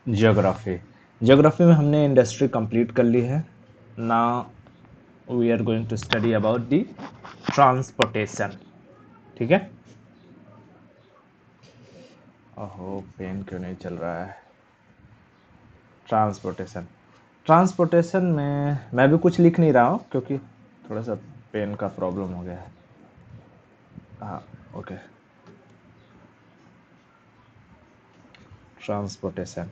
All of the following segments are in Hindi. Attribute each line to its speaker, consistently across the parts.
Speaker 1: जियोग्राफी। जियोग्राफी में हमने इंडस्ट्री कंप्लीट कर ली है। Now we are going to study about the transportation. ठीक है। ओहो, पेन क्यों नहीं चल रहा है। ट्रांसपोर्टेशन। ट्रांसपोर्टेशन में मैं भी कुछ लिख नहीं रहा हूँ क्योंकि थोड़ा सा पेन का प्रॉब्लम हो गया है। हाँ, ओके। ट्रांसपोर्टेशन।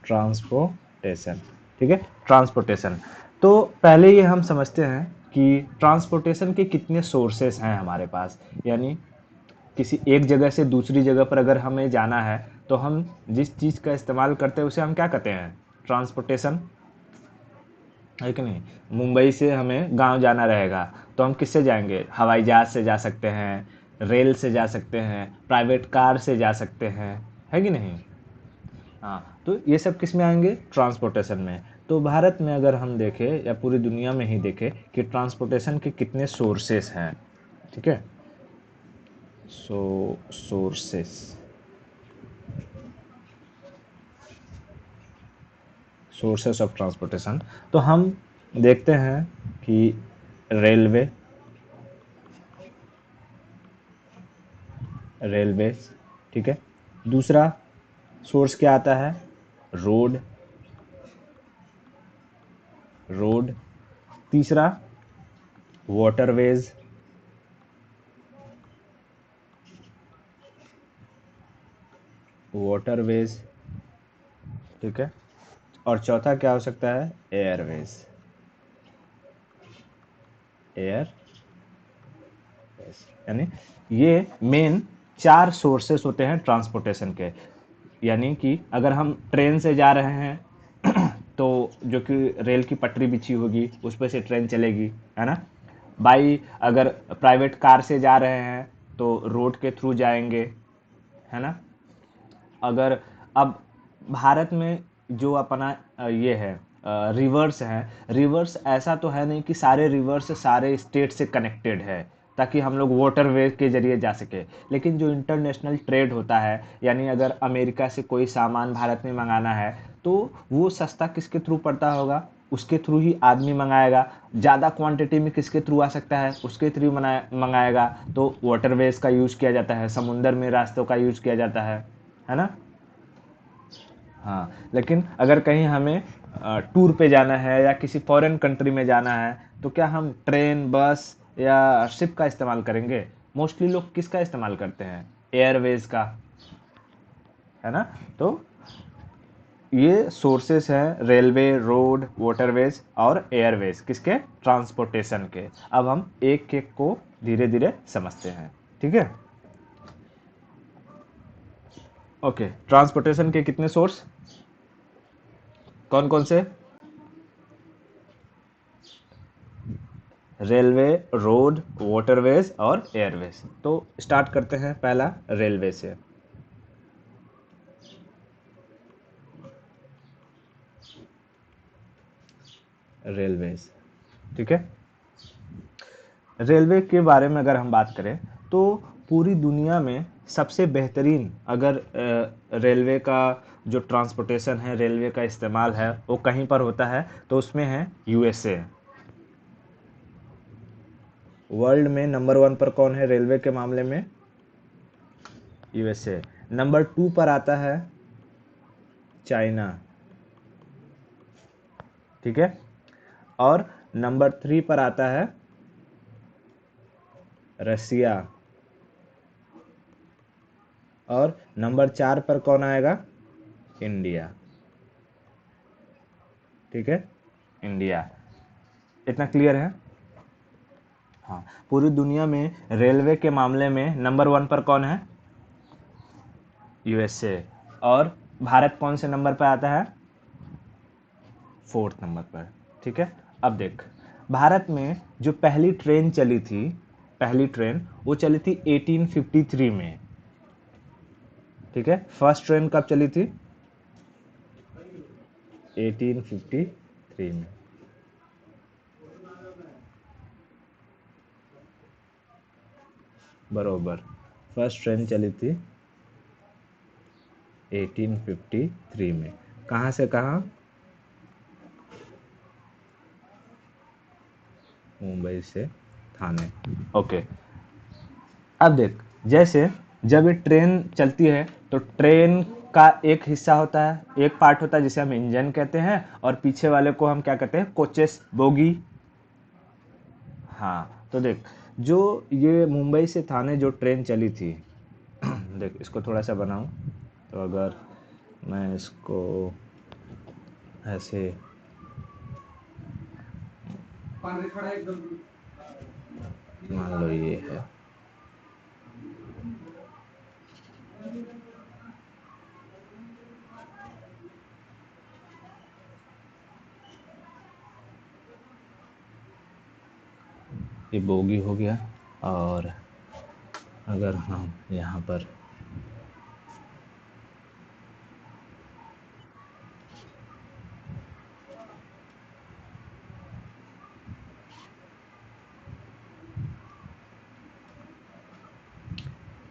Speaker 1: ट्रांसपोर्टेशन। ठीक है। ट्रांसपोर्टेशन। तो पहले ये हम समझते हैं कि ट्रांसपोर्टेशन के कितने सोर्सेस हैं हमारे पास। यानी किसी एक जगह से दूसरी जगह पर अगर हमें जाना है तो हम जिस चीज़ का इस्तेमाल करते हैं उसे हम क्या कहते हैं, ट्रांसपोर्टेशन, है कि नहीं। मुंबई से हमें गांव जाना रहेगा तो हम किससे जाएंगे, हवाई जहाज से जा सकते हैं, रेल से जा सकते हैं, प्राइवेट कार से जा सकते हैं, है कि नहीं। हाँ, तो ये सब किस में आएंगे, ट्रांसपोर्टेशन में। तो भारत में अगर हम देखें या पूरी दुनिया में ही देखें कि ट्रांसपोर्टेशन के कितने सोर्सेस हैं। ठीक है। Sources, sources of transportation. तो हम देखते हैं कि रेलवे, रेलवेज। ठीक है। दूसरा सोर्स क्या आता है, रोड, रोड। तीसरा वाटरवेज, वाटरवेज। ठीक है। और चौथा क्या हो सकता है, एयरवेज, एयर। यानी ये मेन चार सोर्सेस होते हैं ट्रांसपोर्टेशन के। यानी कि अगर हम ट्रेन से जा रहे हैं तो जो कि रेल की पटरी बिछी होगी उस पर से ट्रेन चलेगी, है ना। बाई अगर प्राइवेट कार से जा रहे हैं तो रोड के थ्रू जाएंगे, है ना। अगर अब भारत में जो अपना ये है रिवर्स है, रिवर्स ऐसा तो है नहीं कि सारे रिवर्स सारे स्टेट से कनेक्टेड है ताकि हम लोग वाटरवे के जरिए जा सके। लेकिन जो इंटरनेशनल ट्रेड होता है, यानी अगर अमेरिका से कोई सामान भारत में मंगाना है तो वो सस्ता किसके थ्रू पड़ता होगा, उसके थ्रू ही आदमी मंगाएगा। ज़्यादा क्वांटिटी में किसके थ्रू आ सकता है, उसके थ्रू मंगाएगा। तो वाटरवेज का यूज़ किया जाता है, समुंदर में रास्तों का यूज़ किया जाता है ना। हाँ, लेकिन अगर कहीं हमें टूर पे जाना है या किसी फॉरेन कंट्री में जाना है तो क्या हम ट्रेन, बस या शिप का इस्तेमाल करेंगे। मोस्टली लोग किसका इस्तेमाल करते हैं, एयरवेज का, है ना। तो ये सोर्सेस हैं, रेलवे, रोड, वाटरवेज और एयरवेज, किसके, ट्रांसपोर्टेशन के। अब हम एक एक को धीरे धीरे समझते हैं। ठीक है। ओके, ट्रांसपोर्टेशन के कितने सोर्स, कौन कौन से, रेलवे, रोड, वाटरवेज और एयरवेज। तो स्टार्ट करते हैं पहला रेलवे से। रेलवेज। ठीक है। रेलवे के बारे में अगर हम बात करें तो पूरी दुनिया में सबसे बेहतरीन अगर रेलवे का जो ट्रांसपोर्टेशन है, रेलवे का इस्तेमाल है वो कहीं पर होता है तो उसमें है यूएसए। वर्ल्ड में नंबर 1 पर कौन है रेलवे के मामले में, यूएसए। नंबर 2 पर आता है चाइना। ठीक है। और नंबर 3 पर आता है रसिया। और नंबर 4 पर कौन आएगा, इंडिया। ठीक है, इंडिया। इतना क्लियर है। हाँ, पूरी दुनिया में रेलवे के मामले में नंबर 1 पर कौन है, यूएसए। और भारत कौन से नंबर पर आता है, 4th नंबर पर। ठीक है। अब देख, भारत में जो पहली ट्रेन चली थी, पहली ट्रेन वो चली थी 1853 में। ठीक है। फर्स्ट ट्रेन कब चली थी, 1853 थ्री में। बरोबर, फर्स्ट ट्रेन चली थी 1853 में। कहाँ से कहाँ? मुंबई से थाने। ओके, अब देख, जैसे जब ये ट्रेन चलती है तो ट्रेन का एक हिस्सा होता है, एक पार्ट होता है जिसे हम इंजन कहते हैं, और पीछे वाले को हम क्या कहते हैं? Coaches, bogie. हाँ, तो देख, जो ये मुंबई से थाने जो ट्रेन चली थी देख, इसको थोड़ा सा बनाऊं तो अगर मैं इसको ऐसे मान लो, ये है, ये बोगी हो गया। और अगर हम यहाँ पर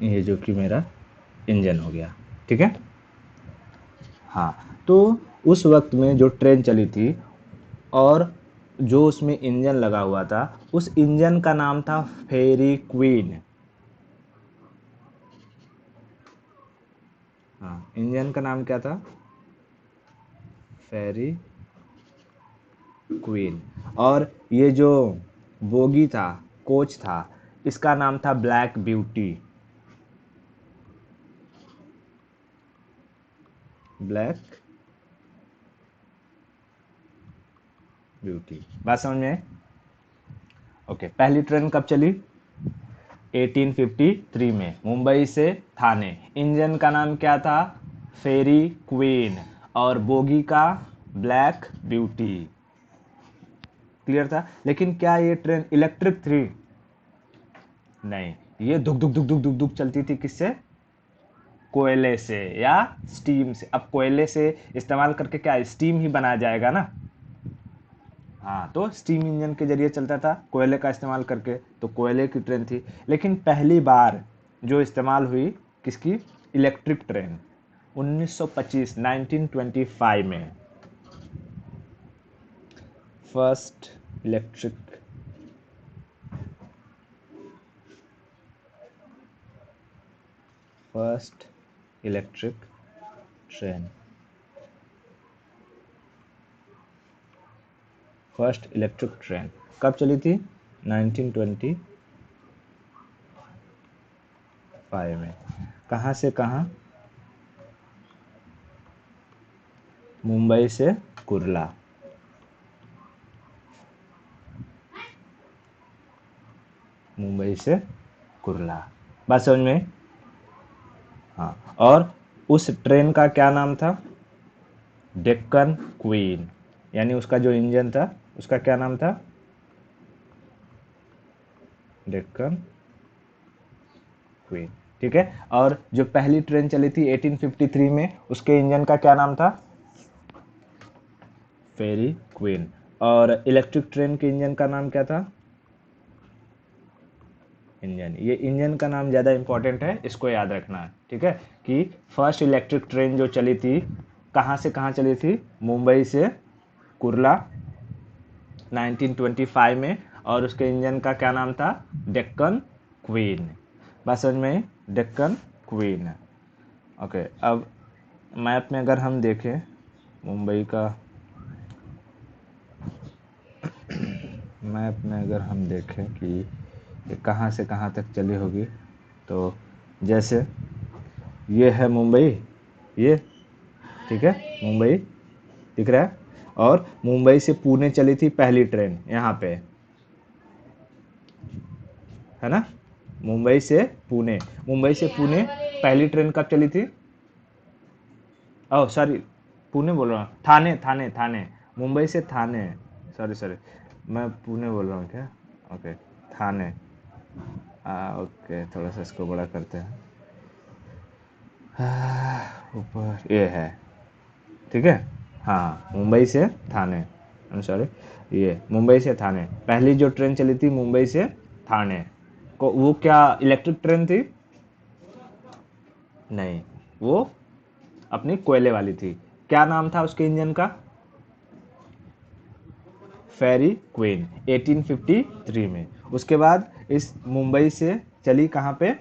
Speaker 1: ये जो कि मेरा इंजन हो गया, ठीक है। हाँ, तो उस वक्त में जो ट्रेन चली थी और जो उसमें इंजन लगा हुआ था, उस इंजन का नाम था फेरी क्वीन। हाँ, इंजन का नाम क्या था? फेरी क्वीन। और ये जो बोगी था, कोच था, इसका नाम था ब्लैक ब्यूटी। ब्लैक ब्यूटी, बात समझ में? ओके, पहली ट्रेन कब चली? 1853 में, मुंबई से थाने। इंजन का नाम क्या था? फेरी क्वीन। और बोगी का ब्लैक ब्यूटी। क्लियर था? लेकिन क्या ये ट्रेन इलेक्ट्रिक थी? नहीं, ये धुक धुक धुक धुक धुक धुक चलती थी। किससे? कोयले से या स्टीम से। अब कोयले से इस्तेमाल करके क्या स्टीम ही बनाया जाएगा ना। हाँ, तो स्टीम इंजन के जरिए चलता था, कोयले का इस्तेमाल करके, तो कोयले की ट्रेन थी। लेकिन पहली बार जो इस्तेमाल हुई किसकी? इलेक्ट्रिक ट्रेन, 1925, 1925 में first electric first electric train first electric train कब चली थी? 1925 में। कहाँ से कहाँ? मुंबई से कुर्ला। मुंबई से कुर्ला, बात समझ में? हाँ, और उस ट्रेन का क्या नाम था? डेक्कन क्वीन। यानी उसका जो इंजन था उसका क्या नाम था? डेक्कन क्वीन, ठीक है। और जो पहली ट्रेन चली थी 1853 में, उसके इंजन का क्या नाम था? फेरी क्वीन। और इलेक्ट्रिक ट्रेन के इंजन का नाम क्या था? इंजन। ये इंजन का नाम ज़्यादा इंपॉर्टेंट है, इसको याद रखना है, ठीक है। कि फर्स्ट इलेक्ट्रिक ट्रेन जो चली थी, कहाँ से कहाँ चली थी? मुंबई से कुर्ला 1925 में। और उसके इंजन का क्या नाम था? डेक्कन क्वीन। बात समझ में आई? डेक्कन क्वीन। ओके, अब मैप में अगर हम देखें मुंबई का, मैप में अगर हम देखें कि ये कहाँ से कहाँ तक चली होगी, तो जैसे ये है मुंबई, ये, ठीक है, मुंबई दिख रहा है। और मुंबई से पुणे चली थी पहली ट्रेन, यहाँ पे है ना। मुंबई से पुणे, मुंबई से पुणे पहली ट्रेन कब चली थी? ओह सॉरी, पुणे बोल रहा हूँ, थाने थाने थाने। मुंबई से थाने, सॉरी सॉरी, मैं पुणे बोल रहा हूँ क्या? ओके, थाने। ओके, थोड़ा सा इसको बड़ा करते हैं। ऊपर ये है, ठीक है। हाँ, मुंबई से थाने। सॉरी, ये मुंबई से थाने, पहली जो ट्रेन चली थी मुंबई से थाने को, वो क्या इलेक्ट्रिक ट्रेन थी? नहीं, वो अपनी कोयले वाली थी। क्या नाम था उसके इंजन का? फेरी क्वीन, 1853 में। उसके बाद इस मुंबई से चली कहाँ पे?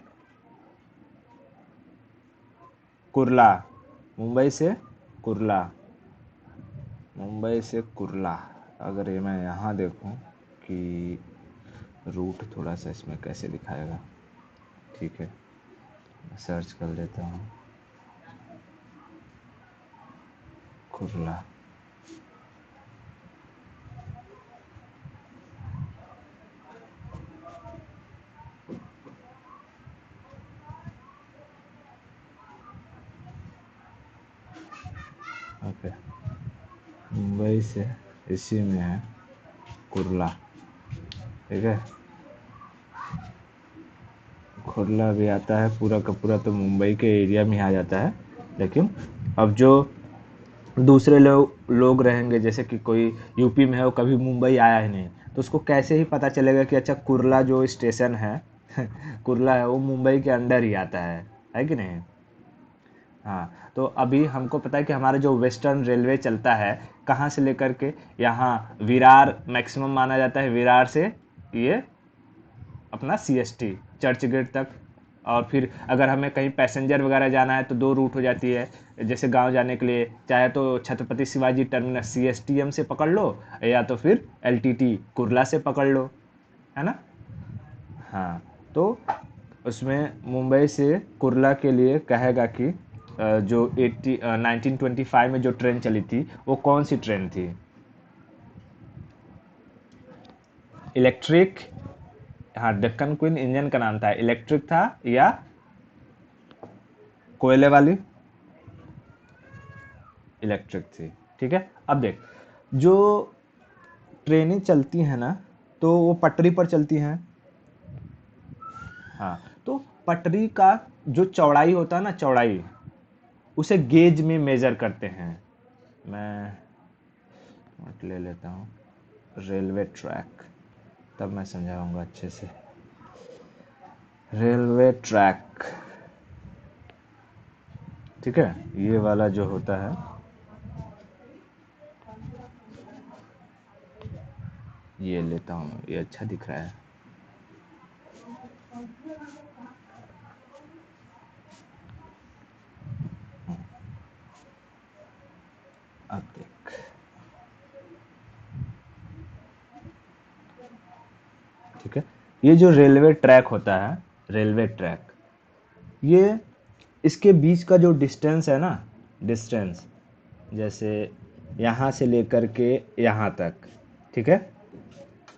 Speaker 1: कुर्ला, मुंबई से कुर्ला, मुंबई से कुर्ला। अगर ये मैं यहाँ देखूँ कि रूट थोड़ा सा इसमें कैसे दिखाएगा, ठीक है, सर्च कर लेता हूँ। कुर्ला, ओके, मुंबई से इसी में है कुर्ला, ठीक है। कुर्ला भी आता है, पूरा का पूरा तो मुंबई के एरिया में आ जाता है। लेकिन अब जो दूसरे लोग रहेंगे, जैसे कि कोई यूपी में है, वो कभी मुंबई आया ही नहीं, तो उसको कैसे ही पता चलेगा कि अच्छा कुर्ला जो स्टेशन है कुर्ला है, वो मुंबई के अंडर ही आता है कि नहीं? हाँ, तो अभी हमको पता है कि हमारा जो वेस्टर्न रेलवे चलता है, कहाँ से लेकर के यहाँ विरार मैक्सिमम माना जाता है, विरार से ये अपना सीएसटी चर्च गेट तक। और फिर अगर हमें कहीं पैसेंजर वगैरह जाना है तो दो रूट हो जाती है, जैसे गांव जाने के लिए चाहे तो छत्रपति शिवाजी टर्मिनस सीएसटीएम से पकड़ लो, या तो फिर एलटीटी कुर्ला से पकड़ लो, है ना? हाँ, तो उसमें मुंबई से कुर्ला के लिए कहेगा कि जो 1925 में जो ट्रेन चली थी वो कौन सी ट्रेन थी? इलेक्ट्रिक, हाँ, डेक्कन क्वीन इंजन का नाम था, इलेक्ट्रिक था या कोयले वाली? इलेक्ट्रिक थी, ठीक है। अब देख, जो ट्रेनें चलती हैं ना, तो वो पटरी पर चलती हैं। हाँ, तो पटरी का जो चौड़ाई होता है ना, चौड़ाई, उसे गेज में मेजर करते हैं। मैं नोट ले लेता हूँ, रेलवे ट्रैक, तब मैं समझाऊंगा अच्छे से। रेलवे ट्रैक, ठीक है, ये वाला जो होता है, ये लेता हूँ, ये अच्छा दिख रहा है। अब देख, ठीक है, ये जो रेलवे ट्रैक होता है, रेलवे ट्रैक, ये इसके बीच का जो डिस्टेंस है ना, डिस्टेंस, जैसे यहाँ से लेकर के यहाँ तक, ठीक है,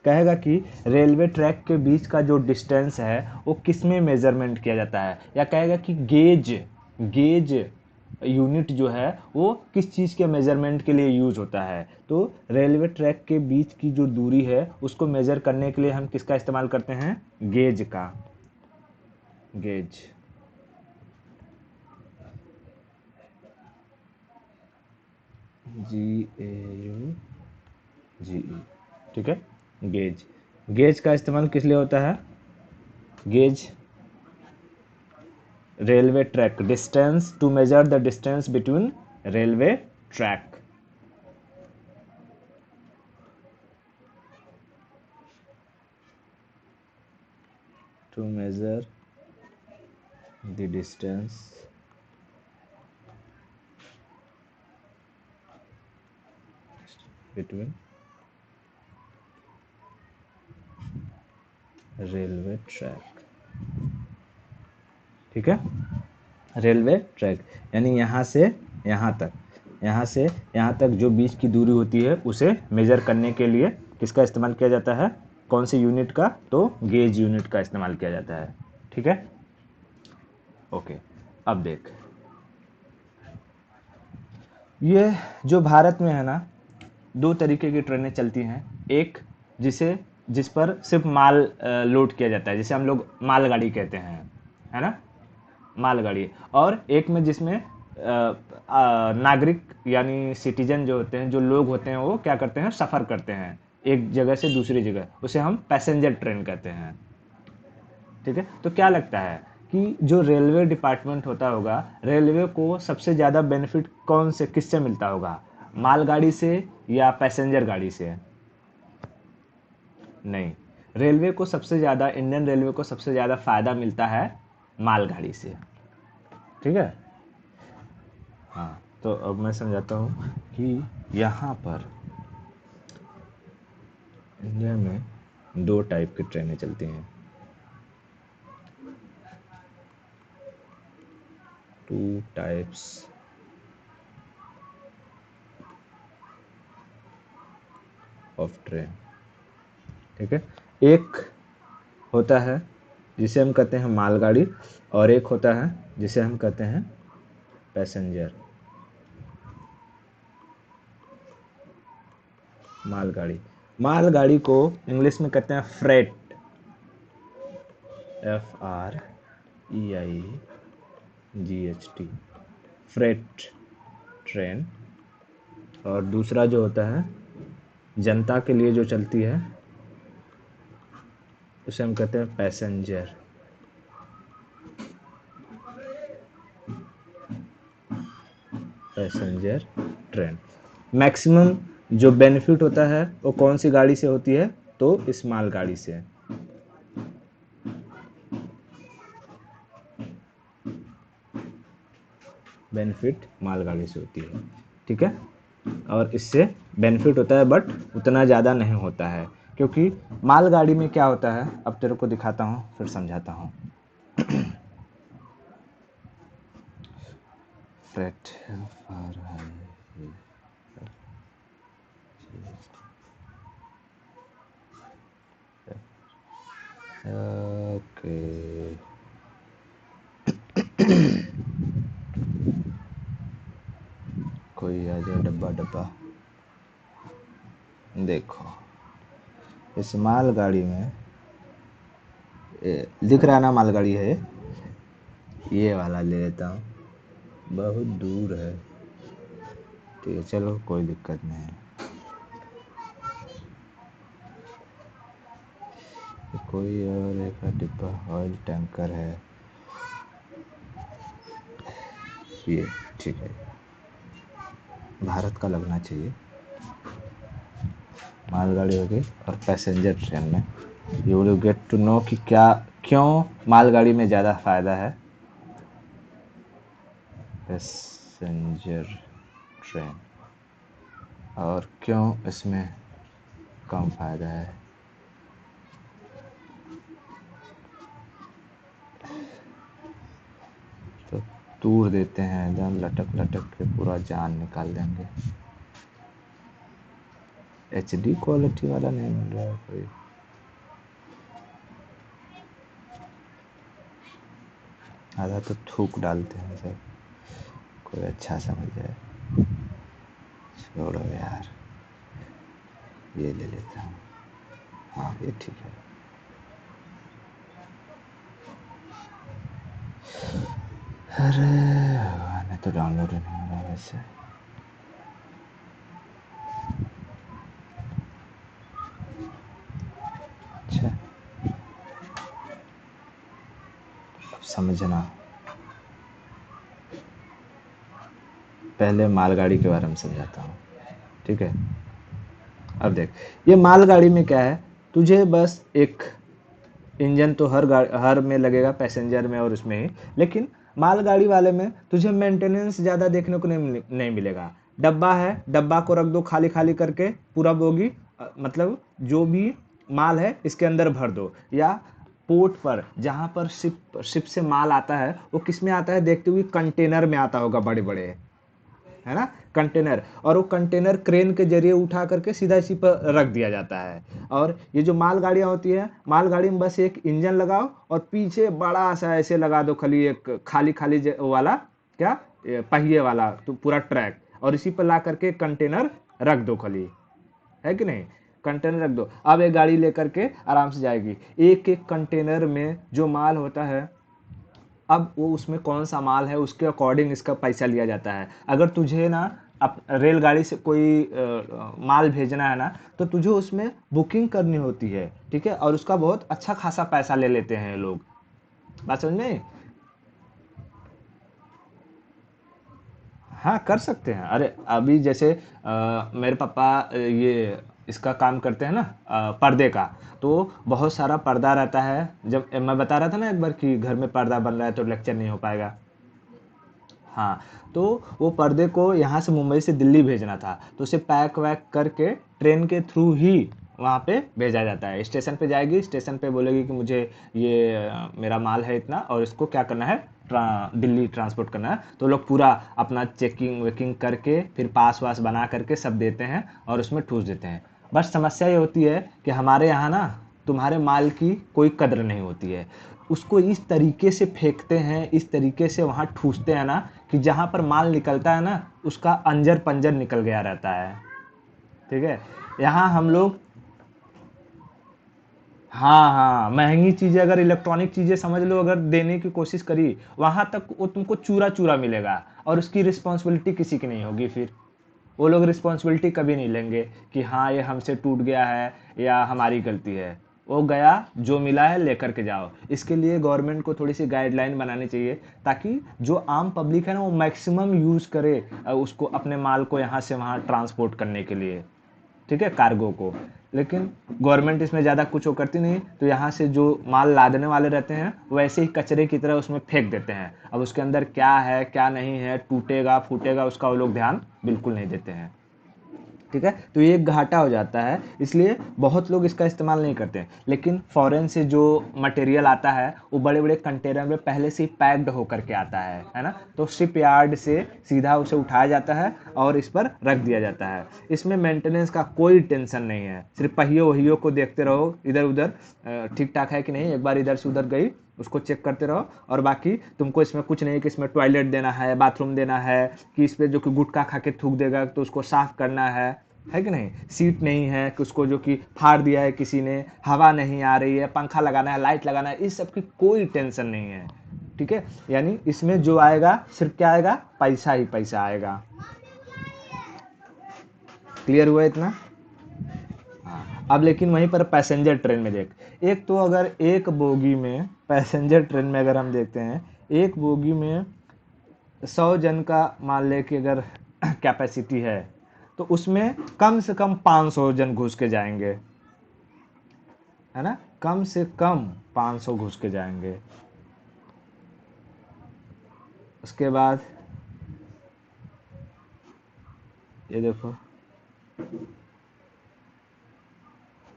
Speaker 1: कहेगा कि रेलवे ट्रैक के बीच का जो डिस्टेंस है वो किस में मेजरमेंट किया जाता है, या कहेगा कि गेज, गेज यूनिट जो है वो किस चीज़ के मेजरमेंट के लिए यूज होता है। तो रेलवे ट्रैक के बीच की जो दूरी है उसको मेजर करने के लिए हम किसका इस्तेमाल करते हैं? गेज का, गेज, GAUGE, ठीक है, गेज। गेज का इस्तेमाल किस लिए होता है? Gauge, railway track, distance, to measure the distance between railway track, to measure the distance between railway track, ठीक है, रेलवे ट्रैक, यानी यहाँ से यहाँ तक, यहाँ से यहाँ तक जो बीच की दूरी होती है उसे मेजर करने के लिए किसका इस्तेमाल किया जाता है? कौन सी यूनिट का? तो गेज यूनिट का इस्तेमाल किया जाता है, ठीक है, ओके। अब देख, ये जो भारत में है ना, दो तरीके की ट्रेनें चलती हैं। एक जिस पर सिर्फ माल लोड किया जाता है, जिसे हम लोग मालगाड़ी कहते हैं, है ना, मालगाड़ी। और एक में जिसमें नागरिक यानी सिटीजन जो होते हैं, जो लोग होते हैं, वो क्या करते हैं, सफ़र करते हैं एक जगह से दूसरी जगह, उसे हम पैसेंजर ट्रेन कहते हैं। ठीक है, तो क्या लगता है कि जो रेलवे डिपार्टमेंट होता होगा, रेलवे को सबसे ज़्यादा बेनिफिट कौन से किससे मिलता होगा, मालगाड़ी से या पैसेंजर गाड़ी से? नहीं, रेलवे को सबसे ज़्यादा, इंडियन रेलवे को सबसे ज़्यादा फायदा मिलता है मालगाड़ी से। ठीक है। हाँ, तो अब मैं समझाता हूँ कि यहाँ पर इंडिया में दो टाइप की ट्रेनें चलती हैं, टू टाइप्स ऑफ ट्रेन। ठीक है, एक होता है जिसे हम कहते हैं मालगाड़ी, और एक होता है जिसे हम कहते हैं पैसेंजर मालगाड़ी। मालगाड़ी को इंग्लिश में कहते हैं फ्रेट, FREIGHT, फ्रेट ट्रेन। और दूसरा जो होता है जनता के लिए जो चलती है, उसे हम कहते हैं पैसेंजर पैसेंजर ट्रेन। मैक्सिमम जो बेनिफिट होता है वो कौन सी गाड़ी से होती है, तो इस मालगाड़ी से। बेनिफिट मालगाड़ी से होती है। ठीक है, और इससे बेनिफिट होता है बट उतना ज़्यादा नहीं होता है, क्योंकि मालगाड़ी में क्या होता है, अब तेरे को दिखाता हूँ फिर समझाता हूँ। फ्रेट, ओके, कोई आ जाए, डब्बा डब्बा। देखो, इस मालगाड़ी में दिख रहा है ना, मालगाड़ी है, ये वाला ले लेता हूँ, बहुत दूर है। ठीक है, चलो कोई दिक्कत नहीं है। कोई और एक डिब्बा ऑयल टैंकर है, ये ठीक है, भारत का लगना चाहिए। मालगाड़ी हो गई, और पैसेंजर ट्रेन में you will get to know कि क्या, क्यों मालगाड़ी में ज़्यादा फायदा है पैसेंजर ट्रेन, और क्यों इसमें कम फायदा है। तो तूर देते हैं एकदम, लटक लटक के पूरा जान निकाल देंगे। HD क्वालिटी वाला नहीं मिल रहा है कोई। आधा तो थूक डालते हैं सब, कोई अच्छा समझ जाए। छोड़ो यार, ये ले लेता हूँ। हाँ, ये ठीक है। अरे मैंने तो डाउनलोड ही नहीं हो रहा वैसे। अच्छा, समझना, पहले मालगाड़ी के बारे में समझाता हूँ। ठीक है, अब देख, ये मालगाड़ी में क्या है, तुझे बस एक इंजन तो हर में लगेगा, पैसेंजर में और उसमें ही, लेकिन मालगाड़ी वाले में तुझे मेंटेनेंस ज़्यादा देखने को नहीं मिलेगा। डब्बा है, डब्बा को रख दो खाली खाली करके, पूरा बोगी, मतलब जो भी माल है इसके अंदर भर दो, या पोर्ट पर जहाँ पर शिप से माल आता है, वो किस में आता है देखते हुए, कंटेनर में आता होगा, बड़े बड़े, है ना, कंटेनर। और वो कंटेनर क्रेन के जरिए उठा करके सीधा इसी पर रख दिया जाता है। और ये जो मालगाड़ियाँ होती है, मालगाड़ी में बस एक इंजन लगाओ और पीछे बड़ा सा ऐसे लगा दो, खाली एक खाली खाली वाला, क्या, पहिए वाला, तो पूरा ट्रैक, और इसी पर ला करके कंटेनर रख दो खाली, है कि नहीं, कंटेनर रख दो। अब एक गाड़ी लेकर के आराम से जाएगी। एक एक कंटेनर में जो माल होता है, अब वो उसमें कौन सा माल है उसके अकॉर्डिंग इसका पैसा लिया जाता है। अगर तुझे ना अप रेलगाड़ी से कोई माल भेजना है ना, तो तुझे उसमें बुकिंग करनी होती है, ठीक है, और उसका बहुत अच्छा खासा पैसा ले लेते हैं ये लोग। बात समझ में आई? हाँ कर सकते हैं। अरे अभी जैसे मेरे पापा ये इसका काम करते हैं ना, पर्दे का। तो बहुत सारा पर्दा रहता है। जब मैं बता रहा था ना एक बार कि घर में पर्दा बन रहा है तो लेक्चर नहीं हो पाएगा। हाँ, तो वो पर्दे को यहाँ से मुंबई से दिल्ली भेजना था, तो उसे पैक वैक करके ट्रेन के थ्रू ही वहाँ पे भेजा जाता है। स्टेशन पे जाएगी, स्टेशन पे बोलेगी कि मुझे ये मेरा माल है इतना और इसको क्या करना है, दिल्ली ट्रांसपोर्ट करना है। तो लोग पूरा अपना चेकिंग वेकिंग करके फिर पास वास बना करके सब देते हैं और उसमें ठूस देते हैं। बस समस्या ये होती है कि हमारे यहाँ ना तुम्हारे माल की कोई कद्र नहीं होती है। उसको इस तरीके से फेंकते हैं, इस तरीके से वहाँ ठूसते हैं ना कि जहाँ पर माल निकलता है ना उसका अंजर पंजर निकल गया रहता है। ठीक है। यहाँ हम लोग, हाँ हाँ, महंगी चीजें अगर इलेक्ट्रॉनिक चीजें समझ लो अगर देने की कोशिश करी, वहां तक वो तुमको चूरा चूरा मिलेगा और उसकी रिस्पॉन्सिबिलिटी किसी की नहीं होगी। फिर वो लोग रिस्पॉन्सिबिलिटी कभी नहीं लेंगे कि हाँ ये हमसे टूट गया है या हमारी गलती है। वो गया, जो मिला है लेकर के जाओ। इसके लिए गवर्नमेंट को थोड़ी सी गाइडलाइन बनानी चाहिए ताकि जो आम पब्लिक है ना वो मैक्सिमम यूज करे उसको, अपने माल को यहाँ से वहाँ ट्रांसपोर्ट करने के लिए, ठीक है, कार्गो को। लेकिन गवर्नमेंट इसमें ज़्यादा कुछ वो करती नहीं, तो यहाँ से जो माल लादने वाले रहते हैं वैसे ही कचरे की तरह उसमें फेंक देते हैं। अब उसके अंदर क्या है क्या नहीं है, टूटेगा फूटेगा, उसका वो लोग ध्यान बिल्कुल नहीं देते हैं। ठीक है, तो ये एक घाटा हो जाता है, इसलिए बहुत लोग इसका इस्तेमाल नहीं करते हैं। लेकिन फॉरेन से जो मटेरियल आता है वो बड़े बड़े कंटेनर में पहले से ही पैक्ड होकर के आता है ना, तो शिप यार्ड से सीधा उसे उठाया जाता है और इस पर रख दिया जाता है। इसमें मेंटेनेंस का कोई टेंशन नहीं है, सिर्फ पहियों वहियों को देखते रहो इधर उधर ठीक ठाक है कि नहीं, एक बार इधर से उधर गई उसको चेक करते रहो। और बाकी तुमको इसमें कुछ नहीं कि इसमें टॉयलेट देना है, बाथरूम देना है, कि इस पे जो कि गुटखा खा के थूक देगा तो उसको साफ करना है कि नहीं, सीट नहीं है कि उसको जो कि फाड़ दिया है किसी ने, हवा नहीं आ रही है, पंखा लगाना है, लाइट लगाना है, इस सब की कोई टेंशन नहीं है। ठीक है, यानी इसमें जो आएगा सिर्फ क्या आएगा, पैसा ही पैसा आएगा। क्लियर हुआ इतना? हाँ, अब लेकिन वहीं पर पैसेंजर ट्रेन में देख, एक तो अगर एक बोगी में, पैसेंजर ट्रेन में अगर हम देखते हैं एक बोगी में 100 जन का मान ले कि अगर कैपेसिटी है, तो उसमें कम से कम 500 जन घुस के जाएंगे, है ना, कम से कम 500 घुस के जाएंगे। उसके बाद ये देखो,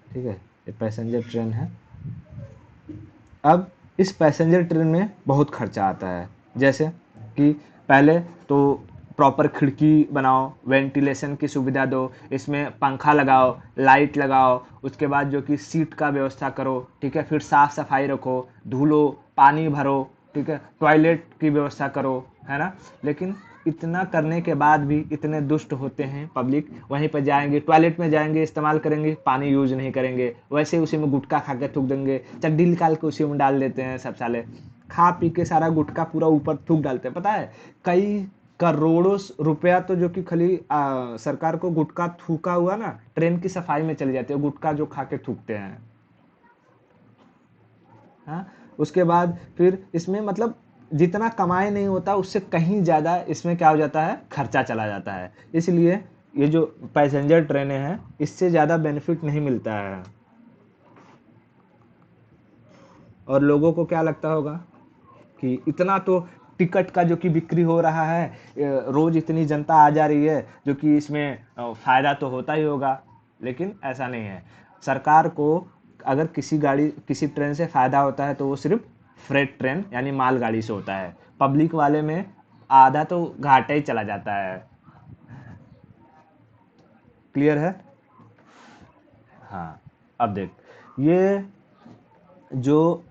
Speaker 1: ठीक है, ये पैसेंजर ट्रेन है। अब इस पैसेंजर ट्रेन में बहुत खर्चा आता है, जैसे कि पहले तो प्रॉपर खिड़की बनाओ, वेंटिलेशन की सुविधा दो, इसमें पंखा लगाओ, लाइट लगाओ, उसके बाद जो कि सीट का व्यवस्था करो, ठीक है, फिर साफ सफाई रखो, धुलो, पानी भरो, ठीक है, टॉयलेट की व्यवस्था करो, है ना। लेकिन इतना करने के बाद भी इतने दुष्ट होते हैं पब्लिक, वहीं पर जाएंगे टॉयलेट में जाएंगे, इस्तेमाल करेंगे, पानी यूज नहीं करेंगे, वैसे ही उसी में गुटखा खा के थूक देंगे, चड्डी निकाल के उसी में डाल देते हैं सब साले, खा पी के सारा गुटखा पूरा ऊपर थूक डालते हैं। पता है कई करोड़ों रुपया तो जो कि खाली सरकार को गुटखा थूका हुआ ना ट्रेन की सफाई में चले जाते हैं, गुटखा जो खा के थूकते हैं। हाँ, उसके बाद फिर इसमें मतलब जितना कमाई नहीं होता उससे कहीं ज़्यादा इसमें क्या हो जाता है, खर्चा चला जाता है। इसलिए ये जो पैसेंजर ट्रेनें हैं इससे ज़्यादा बेनिफिट नहीं मिलता है। और लोगों को क्या लगता होगा कि इतना तो टिकट का जो कि बिक्री हो रहा है, रोज इतनी जनता आ जा रही है, जो कि इसमें फायदा तो होता ही होगा। लेकिन ऐसा नहीं है। सरकार को अगर किसी गाड़ी किसी ट्रेन से फायदा होता है तो वो सिर्फ फ्रेट ट्रेन यानी माल गाड़ी से होता है, पब्लिक वाले में आधा तो घाटा ही चला जाता है। क्लियर है? हाँ, अब देख, ये जो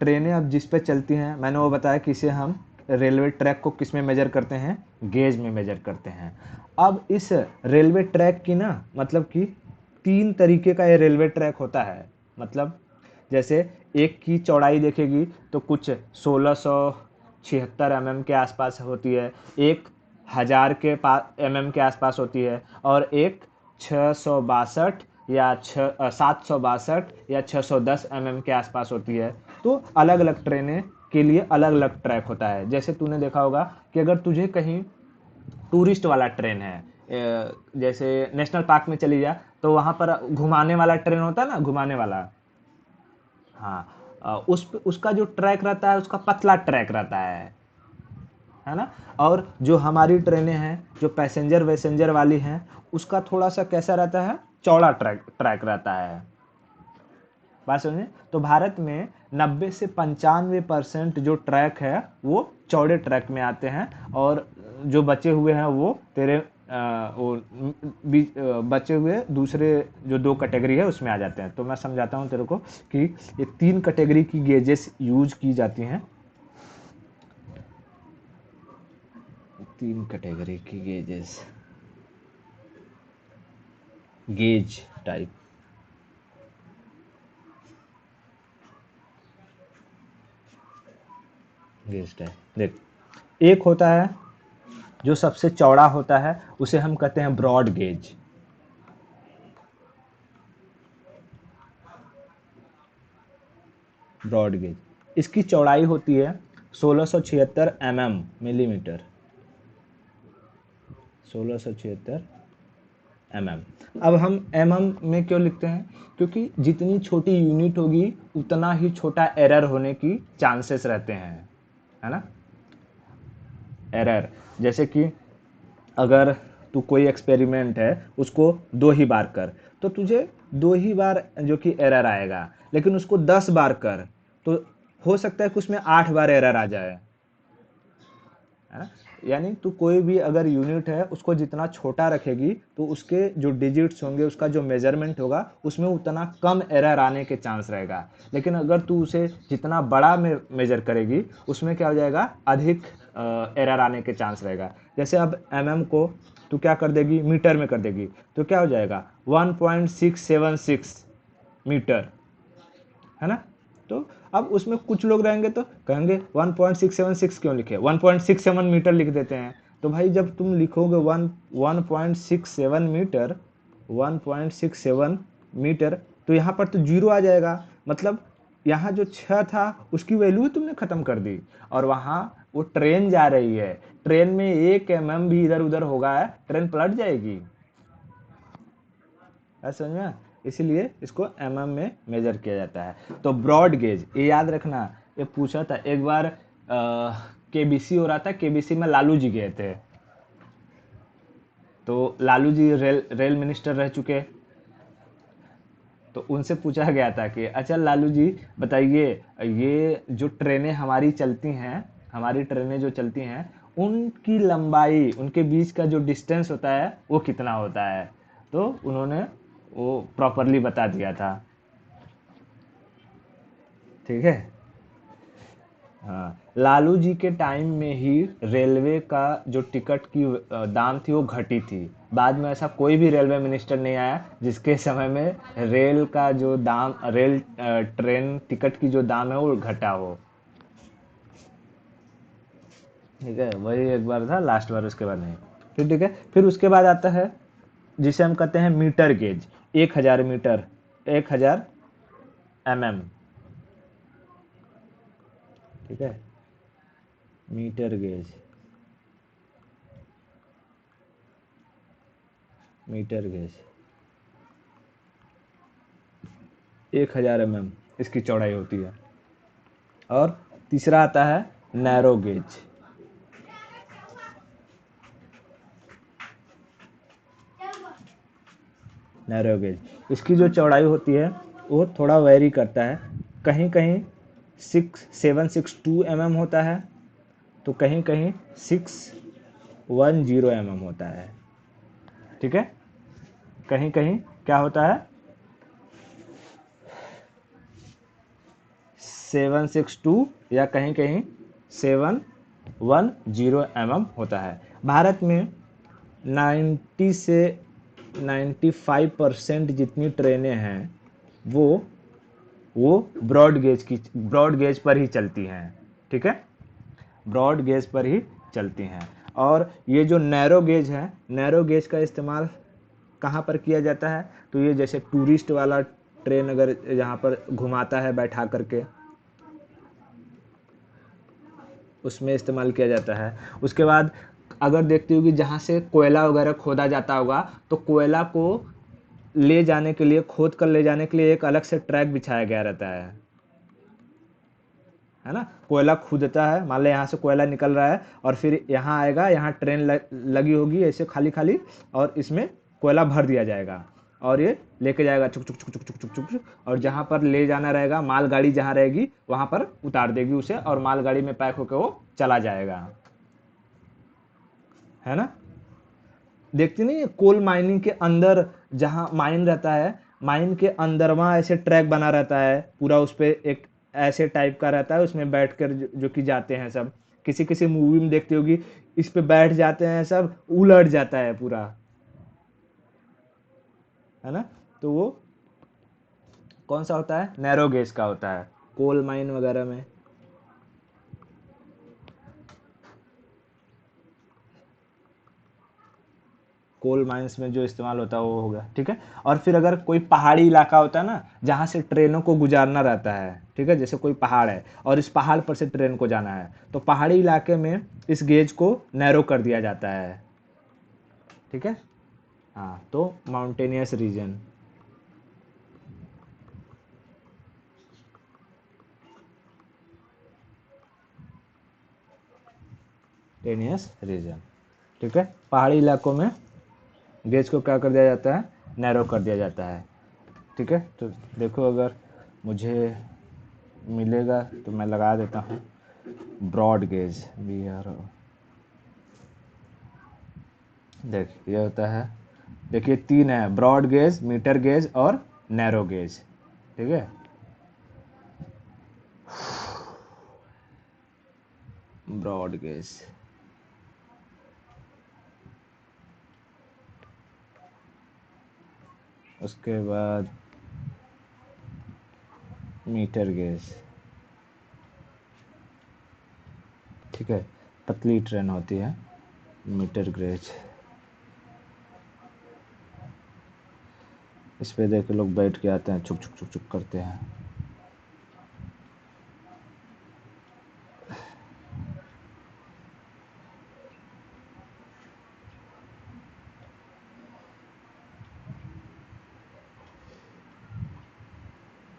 Speaker 1: ट्रेनें अब जिस पे चलती हैं मैंने वो बताया कि इसे हम रेलवे ट्रैक को किस में मेजर करते हैं, गेज में मेजर करते हैं। अब इस रेलवे ट्रैक की ना मतलब कि 3 तरीके का ये रेलवे ट्रैक होता है। मतलब जैसे एक की चौड़ाई देखेगी तो कुछ 1600 676 mm के आसपास होती है, एक 1000 के mm के आसपास होती है, और एक 662 या 762 या 610 mm के आसपास होती है। तो अलग अलग ट्रेनें के लिए अलग अलग ट्रैक होता है। जैसे तूने देखा होगा कि अगर तुझे कहीं टूरिस्ट वाला ट्रेन है, जैसे नेशनल पार्क में चली जा, तो वहां पर घुमाने वाला ट्रेन होता है ना, घुमाने वाला। हाँ, उसका जो ट्रैक रहता है, उसका पतला ट्रैक रहता है ना। और जो हमारी ट्रेनें हैं, जो पैसेंजर वैसेंजर वाली हैं, उसका थोड़ा सा कैसा रहता है, चौड़ा ट्रैक ट्रैक रहता है। बात समझे? तो भारत में 90 से 95% जो ट्रैक है वो चौड़े ट्रैक में आते हैं, और जो बचे हुए हैं वो तेरे बचे हुए दूसरे जो 2 कैटेगरी है उसमें आ जाते हैं। तो मैं समझाता हूँ तेरे को कि ये 3 कैटेगरी की गेजेस यूज की जाती हैं। 3 कैटेगरी की gauges, gauge type. Gauge type देख, एक होता है जो सबसे चौड़ा होता है, उसे हम कहते हैं ब्रॉड गेज। ब्रॉड गेज, इसकी चौड़ाई होती है 1676 मिलीमीटर। 1676 अब हम में क्यों लिखते हैं? क्योंकि जितनी छोटी यूनिट होगी उतना ही छोटा एरर होने की चांसेस रहते हैं, है ना। एरर, जैसे कि अगर तू कोई एक्सपेरिमेंट है उसको 2 ही बार कर, तो तुझे 2 ही बार जो कि एरर आएगा, लेकिन उसको 10 बार कर तो हो सकता है कि उसमें 8 बार एरर आ जाए, है ना। यानी तू कोई भी अगर यूनिट है उसको जितना छोटा रखेगी तो उसके जो डिजिट्स होंगे, उसका जो मेजरमेंट होगा, उसमें उतना कम एरर आने के चांस रहेगा। लेकिन अगर तू उसे जितना बड़ा मेजर करेगी, उसमें क्या हो जाएगा, अधिक एरर आने के चांस रहेगा। जैसे अब को तू क्या कर देगी, मीटर में कर देगी, तो क्या हो जाएगा 1.676 मीटर, है ना। तो अब उसमें कुछ लोग रहेंगे तो कहेंगे 1.676 क्यों लिखे, 1.67 मीटर लिख देते हैं। तो भाई जब तुम लिखोगे 1.67 मीटर, 1.67 मीटर, तो यहाँ पर तो जीरो आ जाएगा, मतलब यहाँ जो 6 था उसकी वैल्यू तुमने खत्म कर दी। और वहाँ वो ट्रेन जा रही है, ट्रेन में 1 mm भी इधर उधर होगा, ट्रेन पलट जाएगी। समझ में? इसलिए इसको में मेजर किया जाता है। तो ब्रॉड गेज, ये याद रखना, ये पूछा था एक बार, केबीसी हो रहा था, केबीसी में लालू जी गए थे। तो लालू जी रेल मिनिस्टर रह चुके, तो उनसे पूछा गया था कि अच्छा लालू जी बताइए, ये जो ट्रेनें हमारी चलती हैं, हमारी ट्रेनें जो चलती हैं, उनकी लंबाई, उनके बीच का जो डिस्टेंस होता है वो कितना होता है। तो उन्होंने वो प्रॉपरली बता दिया था। ठीक है। हाँ, लालू जी के टाइम में ही रेलवे का जो टिकट की दाम थी वो घटी थी। बाद में ऐसा कोई भी रेलवे मिनिस्टर नहीं आया जिसके समय में रेल का जो दाम, ट्रेन टिकट की जो दाम है वो घटा हो। ठीक है, वही एक बार था, लास्ट बार, उसके बाद नहीं। फिर ठीक है, फिर उसके बाद आता है जिसे हम कहते हैं मीटर गेज। 1000 मीटर, 1000 ठीक है, मीटर गेज, मीटर गेज 1000 इसकी चौड़ाई होती है। और तीसरा आता है नैरो गेज। नैरो गेज, इसकी जो चौड़ाई होती है वो थोड़ा वेरी करता है, कहीं कहीं 6762 होता है, तो कहीं कहीं 610 होता है। ठीक है, कहीं कहीं क्या होता है, 762, या कहीं कहीं 710 होता है। भारत में 90 से 95% जितनी ट्रेनें हैं वो ब्रॉड गेज पर ही चलती हैं। ठीक है, ब्रॉड गेज पर ही चलती हैं। और ये जो नैरो गेज है, नैरो गेज का इस्तेमाल कहाँ पर किया जाता है? तो ये जैसे टूरिस्ट वाला ट्रेन अगर यहाँ पर घुमाता है बैठा करके, उसमें इस्तेमाल किया जाता है। उसके बाद अगर देखते हो कि जहाँ से कोयला वगैरह खोदा जाता होगा, तो कोयला को ले जाने के लिए, खोद कर ले जाने के लिए एक अलग से ट्रैक बिछाया गया रहता है ना। कोयला खुदता है, मान लो यहाँ से कोयला निकल रहा है और फिर यहाँ आएगा, यहाँ ट्रेन लगी होगी ऐसे खाली खाली, और इसमें कोयला भर दिया जाएगा और ये लेके जाएगा चुक चुक चुक चुक चुक चुक चुक चुक, और जहाँ पर ले जाना रहेगा, मालगाड़ी जहाँ रहेगी वहाँ पर उतार देगी उसे, और मालगाड़ी में पैक होकर वो चला जाएगा, है ना। देखते नहीं, कोल माइनिंग के अंदर जहाँ माइन रहता है, माइन के अंदर वहाँ ऐसे ट्रैक बना रहता है पूरा, उस पर एक ऐसे टाइप का रहता है, उसमें बैठ कर जो कि जाते हैं सब, किसी किसी मूवी में देखते होगी, इस पे बैठ जाते हैं सब, उलट जाता है पूरा, है ना। तो वो कौन सा होता है? नैरो गेज का होता है, कोल माइन वगैरह में। कोल माइंस में जो इस्तेमाल होता है वो हो गया, ठीक है। और फिर अगर कोई पहाड़ी इलाका होता है ना, जहाँ से ट्रेनों को गुजारना रहता है, ठीक है, जैसे कोई पहाड़ है और इस पहाड़ पर से ट्रेन को जाना है, तो पहाड़ी इलाके में इस गेज को नैरो कर दिया जाता है, ठीक है। हाँ, तो माउंटेनियस रीजन, टेनियस रीजन, ठीक है। पहाड़ी इलाकों में गेज को क्या कर दिया जाता है? नैरो कर दिया जाता है, ठीक है। तो देखो, अगर मुझे मिलेगा तो मैं लगा देता हूँ ब्रॉड गेज, बी आर, देख ये होता है, देखिए तीन है, ब्रॉड गेज, मीटर गेज और नैरो गेज, ठीक है। ब्रॉड गेज, उसके बाद मीटर गेज, ठीक है, पतली ट्रेन होती है, मीटर गेज। इस पे देख के लोग बैठ के आते हैं, छुक छुक छुक छुक करते हैं।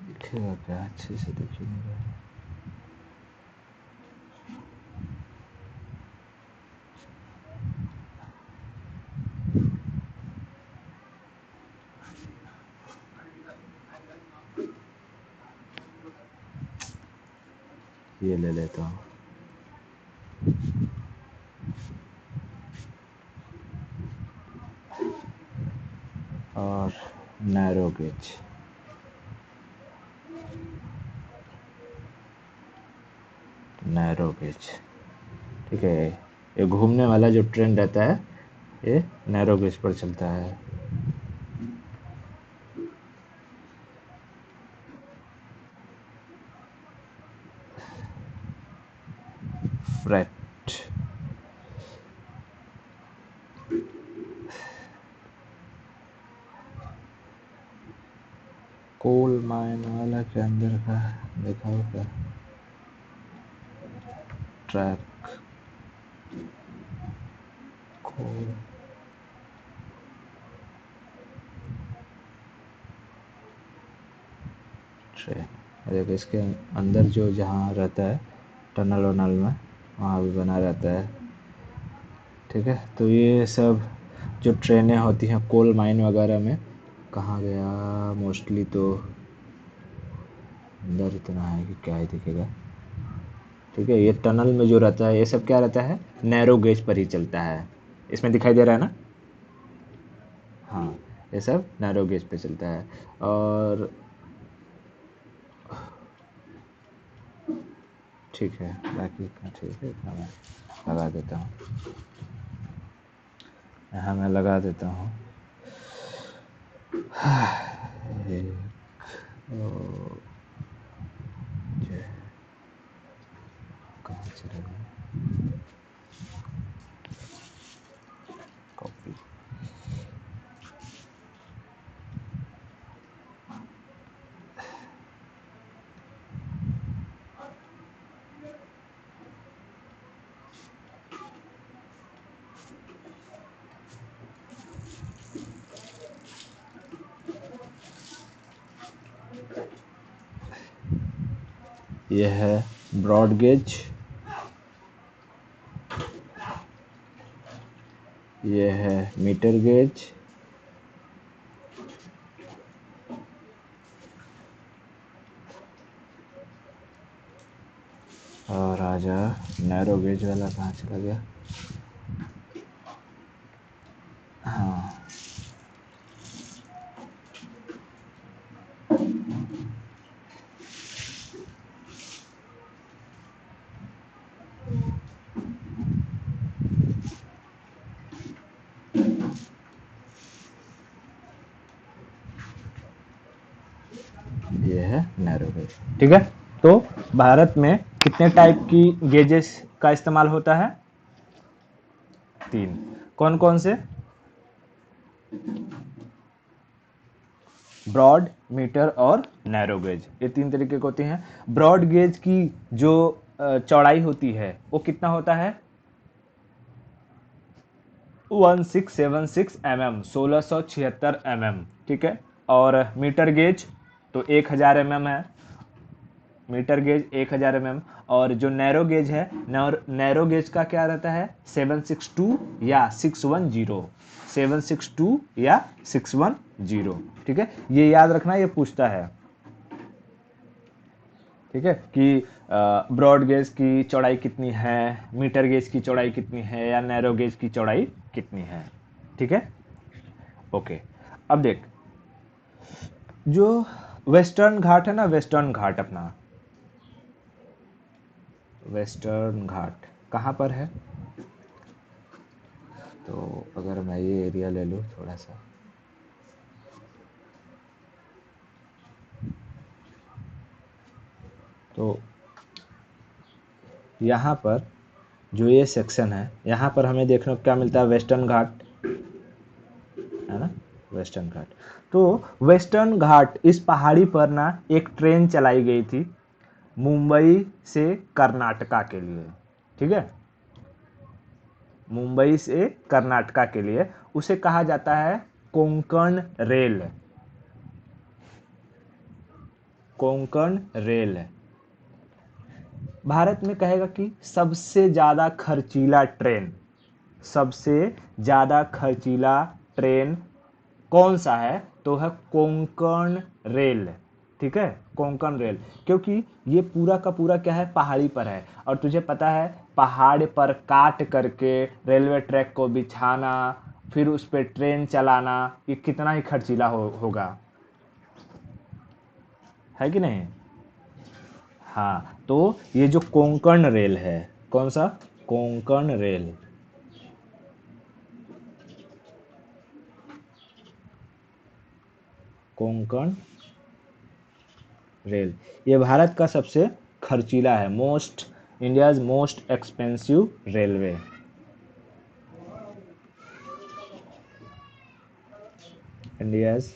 Speaker 1: दिखेगा क्या? अच्छे से देखिए मेरा, ये ले लेता हूँ। और नैरो गेज, नैरो गेज, ठीक है। ये घूमने वाला जो ट्रेन रहता है, ये नैरो गेज पर चलता है। फ्रेट, कोल माइन वाला के अंदर का देखा होगा, ट्रैक, कोल ट्रेन, देखो इसके अंदर जो जहाँ रहता है टनल वनल में, वहाँ भी बना रहता है, ठीक है। तो ये सब जो ट्रेनें होती हैं कोल माइन वगैरह में, कहाँ गया, मोस्टली तो अंदर इतना है कि क्या ही दिखेगा, ठीक है। ये टनल में जो रहता है, ये सब क्या रहता है? नैरो गेज पर ही चलता है। इसमें दिखाई दे रहा है ना? हाँ, ये सब नैरो गेज पे चलता है। और ठीक है, बाकी इतना ठीक है, इतना मैं लगा देता हूँ, यहाँ मैं लगा देता हूँ। एक, दो, ये कहाँ चला गया? ये है ब्रॉड गेज, ये है मीटर गेज, और आजा नैरो गेज वाला कहाँ चला गया। हाँ, ये है नैरो गेज। ठीक है, तो भारत में कितने टाइप की गेजेस का इस्तेमाल होता है? 3। कौन कौन से? ब्रॉड, मीटर और नैरो गेज, ये 3 तरीके की होती हैं। ब्रॉड गेज की जो चौड़ाई होती है वो कितना होता है? 1676 mm, 1676 mm। ठीक है, और मीटर गेज तो 1000 mm है, मीटर गेज 1000 mm। और जो नैरो गेज है, नैरो गेज का क्या रहता है? 762 या 610, 762 या 610। ठीक है, ये याद रखना, ये पूछता है। ठीक है, कि ब्रॉड गेज की चौड़ाई कितनी है, मीटर गेज की चौड़ाई कितनी है, या नैरो गेज की चौड़ाई कितनी है। ठीक है, ओके। अब देख, जो वेस्टर्न घाट है ना, वेस्टर्न घाट अपना, वेस्टर्न घाट कहाँ पर है? तो अगर मैं ये एरिया ले लूँ थोड़ा सा, तो यहाँ पर जो ये सेक्शन है, यहाँ पर हमें देखने को क्या मिलता है? वेस्टर्न घाट है ना, वेस्टर्न घाट। तो वेस्टर्न घाट, इस पहाड़ी पर ना एक ट्रेन चलाई गई थी मुंबई से कर्नाटका के लिए। ठीक है, मुंबई से कर्नाटका के लिए, उसे कहा जाता है कोंकण रेल, कोंकण रेल। भारत में कहेगा कि सबसे ज्यादा खर्चीला ट्रेन, सबसे ज्यादा खर्चीला ट्रेन कौन सा है? तो है कोंकण रेल। ठीक है, कोंकण रेल, क्योंकि ये पूरा का पूरा क्या है? पहाड़ी पर है, और तुझे पता है पहाड़ पर काट करके रेलवे ट्रैक को बिछाना, फिर उस पर ट्रेन चलाना, ये कितना ही खर्चीला होगा, है कि नहीं? हाँ, तो ये जो कोंकण रेल है, कौन सा? कोंकण रेल, कोंकण रेल, ये भारत का सबसे खर्चीला है, India's most expensive railway. India's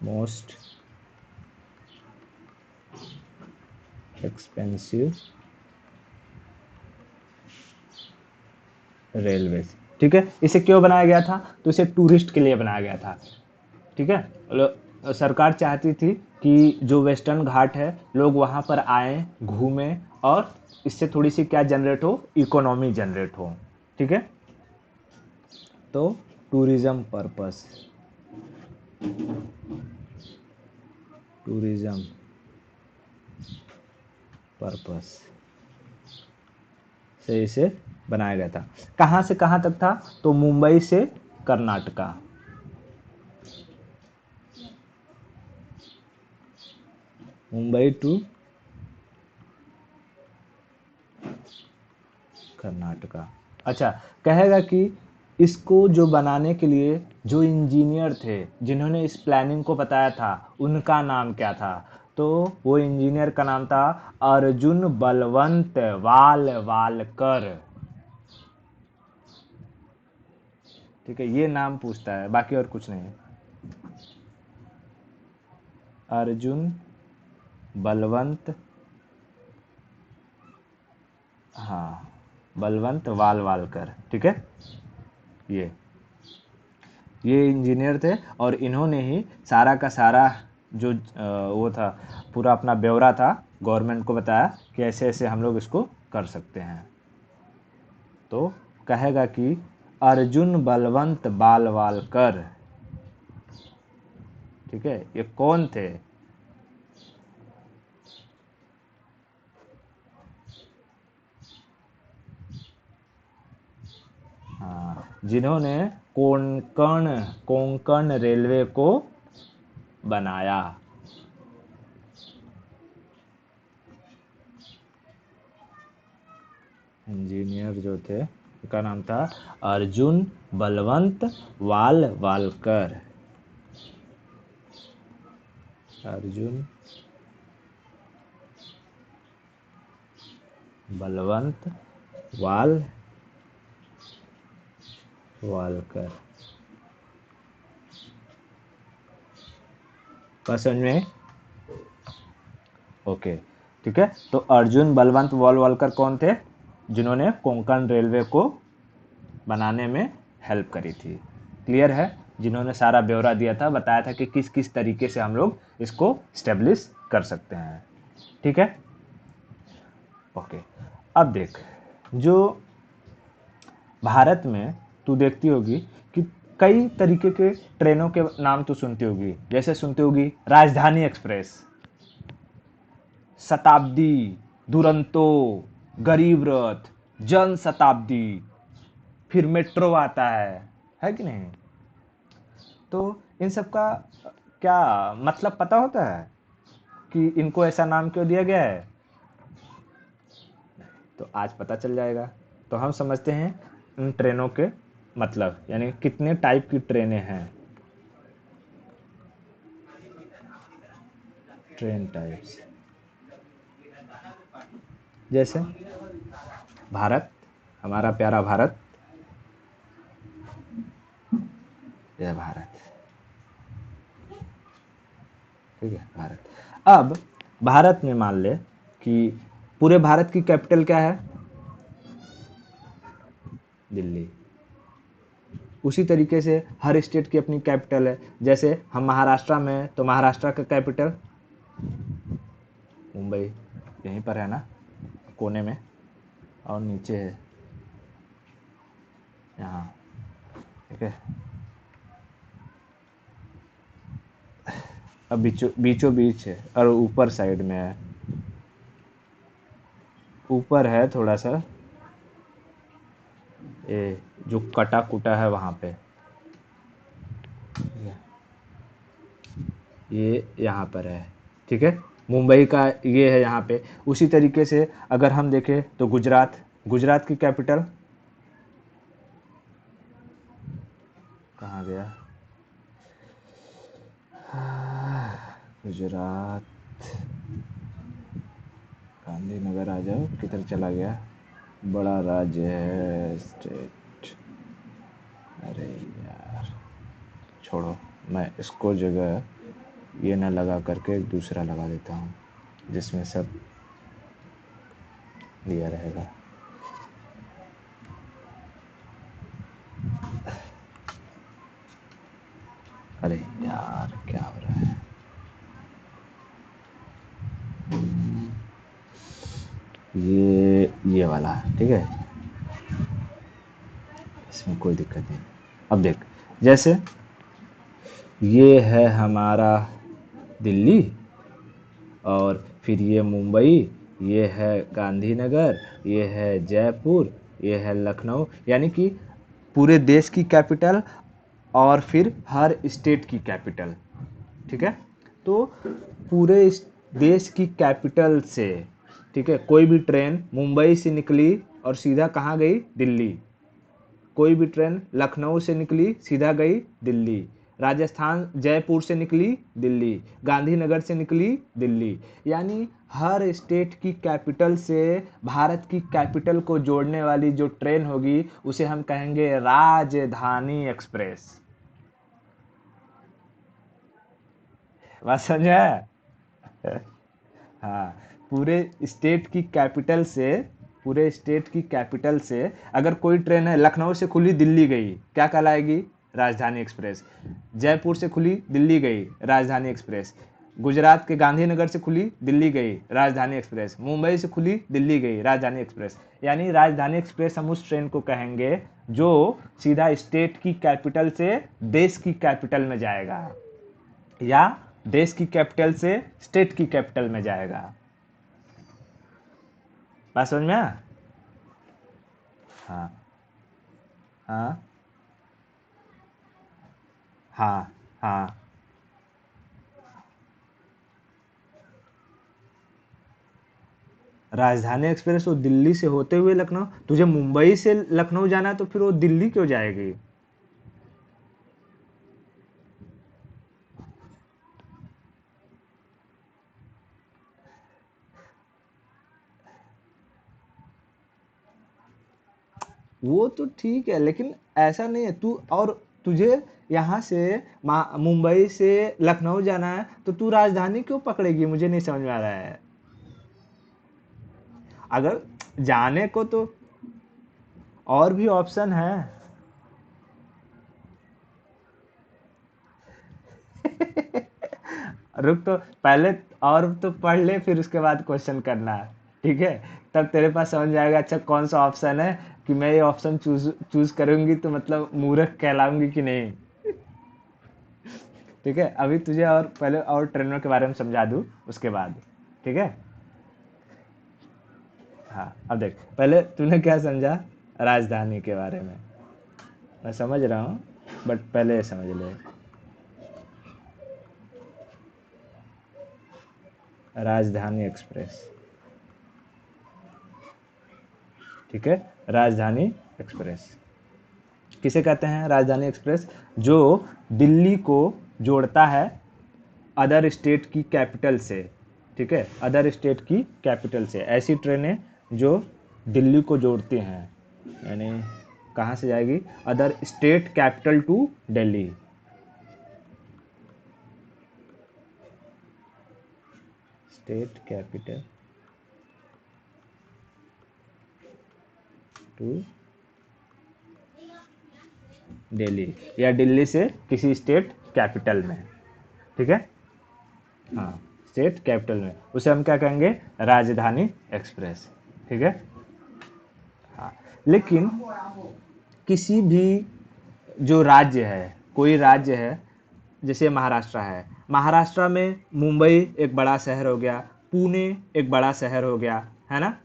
Speaker 1: most expensive railway. ठीक है, इसे क्यों बनाया गया था? तो इसे टूरिस्ट के लिए बनाया गया था। ठीक है, सरकार चाहती थी कि जो वेस्टर्न घाट है, लोग वहां पर आए, घूमें, और इससे थोड़ी सी क्या जनरेट हो? इकोनॉमी जनरेट हो। ठीक है, तो टूरिज्म पर्पस, टूरिज्म पर्पस से इसे बनाया गया था। कहां से कहां तक था? तो मुंबई से कर्नाटका, मुंबई टू कर्नाटका। अच्छा, कहेगा कि इसको जो बनाने के लिए जो इंजीनियर थे, जिन्होंने इस प्लानिंग को बताया था, उनका नाम क्या था? तो वो इंजीनियर का नाम था अर्जुन बलवंत वालकर। ठीक है, ये नाम पूछता है, बाकी और कुछ नहीं। अर्जुन बलवंत, हाँ, बलवंत वालकर। ठीक है, ये ये इंजीनियर थे, और इन्होंने ही सारा का सारा जो वो था, पूरा अपना ब्यौरा था, गवर्नमेंट को बताया कि ऐसे ऐसे हम लोग इसको कर सकते हैं। तो कहेगा कि अर्जुन बलवंत बालवालकर, ठीक है, ये कौन थे? हाँ, जिन्होंने कोंकण कोंकण रेलवे को बनाया। इंजीनियर जो थे उनका नाम था अर्जुन बलवंत वालवालकर। अर्जुन बलवंत वालवालकर। बात समझ में? ओके, ठीक है। तो अर्जुन बलवंत वालवालकर कौन थे? जिन्होंने कोंकण रेलवे को बनाने में हेल्प करी थी। क्लियर है? जिन्होंने सारा ब्यौरा दिया था, बताया था कि किस किस तरीके से हम लोग इसको स्टेब्लिश कर सकते हैं। ठीक है, ओके। अब देख, जो भारत में तू देखती होगी कि कई तरीके के ट्रेनों के नाम तू सुनती होगी। जैसे सुनती होगी राजधानी एक्सप्रेस, शताब्दी, दुरंतो, गरीब रथ, जन शताब्दी, फिर मेट्रो आता है कि नहीं? तो इन सब का क्या मतलब पता होता है कि इनको ऐसा नाम क्यों दिया गया है? तो आज पता चल जाएगा। तो हम समझते हैं इन ट्रेनों के मतलब, यानी कितने टाइप की ट्रेनें हैं। ट्रेन टाइप्स, जैसे भारत, हमारा प्यारा भारत, यह भारत, ठीक है, भारत। अब भारत में मान ले कि पूरे भारत की कैपिटल क्या है? दिल्ली। उसी तरीके से हर स्टेट की अपनी कैपिटल है। जैसे हम महाराष्ट्र में हैं, तो महाराष्ट्र का कैपिटल मुंबई, यहीं पर है ना, कोने में, और नीचे है यहाँ, ठीक है। अब बीचों बीच है और ऊपर साइड में है, ऊपर है थोड़ा सा, ये जो कटा कुटा है वहाँ पे, ये यहाँ पर है, ठीक है। मुंबई का ये है यहाँ पे। उसी तरीके से अगर हम देखें तो गुजरात, गुजरात की कैपिटल कहाँ गया? गुजरात, गांधीनगर आ जाओ, किधर चला गया? बड़ा राज्य है, स्टेट, अरे यार छोड़ो, मैं इसको जगह ये ना लगा करके दूसरा लगा देता हूँ जिसमें सब दिया रहेगा। अरे यार क्या हो रहा है? ये वाला, ठीक है, इसमें कोई दिक्कत नहीं। अब देख, जैसे ये है हमारा दिल्ली, और फिर ये मुंबई, ये है गांधीनगर, ये है जयपुर, ये है लखनऊ, यानी कि पूरे देश की कैपिटल और फिर हर स्टेट की कैपिटल, ठीक है। तो पूरे इस देश की कैपिटल से, ठीक है, कोई भी ट्रेन मुंबई से निकली और सीधा कहाँ गई? दिल्ली। कोई भी ट्रेन लखनऊ से निकली सीधा गई दिल्ली, राजस्थान जयपुर से निकली दिल्ली, गांधीनगर से निकली दिल्ली। यानी हर स्टेट की कैपिटल से भारत की कैपिटल को जोड़ने वाली जो ट्रेन होगी उसे हम कहेंगे राजधानी एक्सप्रेस। बात समझे? हाँ, पूरे स्टेट की कैपिटल से, पूरे स्टेट की कैपिटल से अगर कोई ट्रेन है लखनऊ से खुली दिल्ली गई, क्या कहलाएगी? राजधानी एक्सप्रेस। जयपुर से खुली दिल्ली गई, राजधानी एक्सप्रेस। गुजरात के गांधीनगर से खुली, दिल्ली गई राजधानी एक्सप्रेस। मुंबई से खुली, दिल्ली गई राजधानी एक्सप्रेस। यानी राजधानी एक्सप्रेस हम उस ट्रेन को कहेंगे जो सीधा स्टेट की कैपिटल से देश की कैपिटल में जाएगा, या देश की कैपिटल से स्टेट की कैपिटल में जाएगा। बात समझ में आया? हाँ हाँ हाँ हाँ। राजधानी एक्सप्रेस वो दिल्ली से होते हुए लखनऊ, तुझे मुंबई से लखनऊ जाना है तो फिर वो दिल्ली क्यों जाएगी? वो तो ठीक है, लेकिन ऐसा नहीं है तू, और तुझे यहाँ से मुंबई से लखनऊ जाना है तो तू राजधानी क्यों पकड़ेगी? मुझे नहीं समझ में आ रहा है। अगर जाने को तो और भी ऑप्शन है। रुक तो, पहले और तो पढ़ ले, फिर उसके बाद क्वेश्चन करना है, ठीक है? तब तेरे पास समझ जाएगा अच्छा कौन सा ऑप्शन है, कि मैं ये ऑप्शन चूज चूज करूंगी तो मतलब मूर्ख कहलाऊंगी कि नहीं। ठीक है, अभी तुझे और पहले और ट्रेनर के बारे में समझा दूँ उसके बाद, ठीक है? हाँ, अब देख, पहले तूने क्या समझा राजधानी के बारे में। मैं समझ रहा हूँ, बट पहले ये समझ ले। राजधानी एक्सप्रेस, ठीक है? राजधानी एक्सप्रेस किसे कहते हैं? राजधानी एक्सप्रेस जो दिल्ली को जोड़ता है अदर स्टेट की कैपिटल से, ठीक है? अदर स्टेट की कैपिटल से ऐसी ट्रेनें जो दिल्ली को जोड़ती हैं, यानी कहाँ से जाएगी? Other state capital to Delhi. State capital to Delhi, या दिल्ली से किसी स्टेट कैपिटल में, ठीक है? हाँ, स्टेट कैपिटल में, उसे हम क्या कहेंगे? राजधानी एक्सप्रेस, ठीक है? हाँ, लेकिन किसी भी जो राज्य है, कोई राज्य है, जैसे महाराष्ट्र है, महाराष्ट्र में मुंबई एक बड़ा शहर हो गया, पुणे एक बड़ा शहर हो गया, है ना?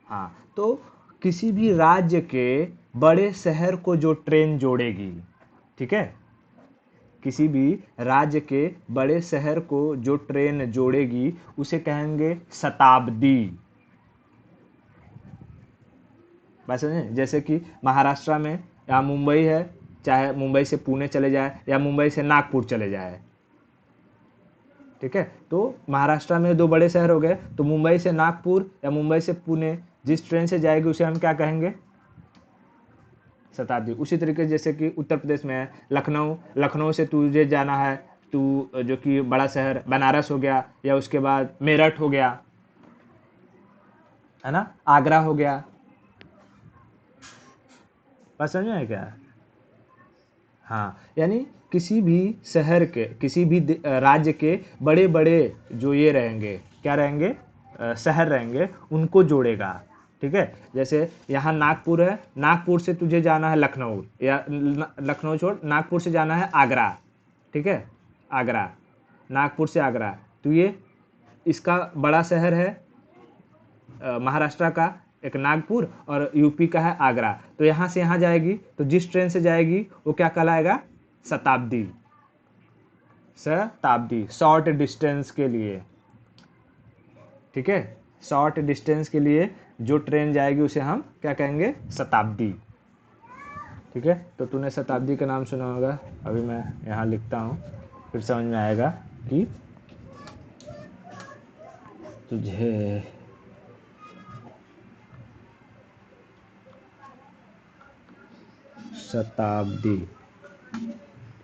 Speaker 1: हाँ, तो किसी भी राज्य के बड़े शहर को जो ट्रेन जोड़ेगी, ठीक है? किसी भी राज्य के बड़े शहर को जो ट्रेन जोड़ेगी उसे कहेंगे शताब्दी। बात समझे? जैसे कि महाराष्ट्र में यहाँ मुंबई है, चाहे मुंबई से पुणे चले जाए या मुंबई से नागपुर चले जाए, ठीक है? तो महाराष्ट्र में दो बड़े शहर हो गए, तो मुंबई से नागपुर या मुंबई से पुणे जिस ट्रेन से जाएगी उसे हम क्या कहेंगे? शताब्दी। उसी तरीके से जैसे कि उत्तर प्रदेश में है लखनऊ, लखनऊ से तुझे जाना है, तू जो कि बड़ा शहर बनारस हो गया, या उसके बाद मेरठ हो गया, है ना? आगरा हो गया। बात समझ में है क्या? हाँ, यानी किसी भी शहर के, किसी भी राज्य के बड़े बड़े जो ये रहेंगे, क्या रहेंगे? शहर रहेंगे, उनको जोड़ेगा, ठीक है? जैसे यहाँ नागपुर है, नागपुर से तुझे जाना है लखनऊ, या लखनऊ छोड़, नागपुर से जाना है आगरा, ठीक है? आगरा, नागपुर से आगरा, तो ये इसका बड़ा शहर है महाराष्ट्र का एक नागपुर, और यूपी का है आगरा। तो यहाँ से यहाँ जाएगी, तो जिस ट्रेन से जाएगी वो क्या कहलाएगा? शताब्दी। शताब्दी, शॉर्ट डिस्टेंस के लिए, ठीक है? शॉर्ट डिस्टेंस के लिए जो ट्रेन जाएगी उसे हम क्या कहेंगे? शताब्दी, ठीक है? तो तूने शताब्दी का नाम सुना होगा, अभी मैं यहाँ लिखता हूँ, फिर समझ में आएगा कि तुझे शताब्दी,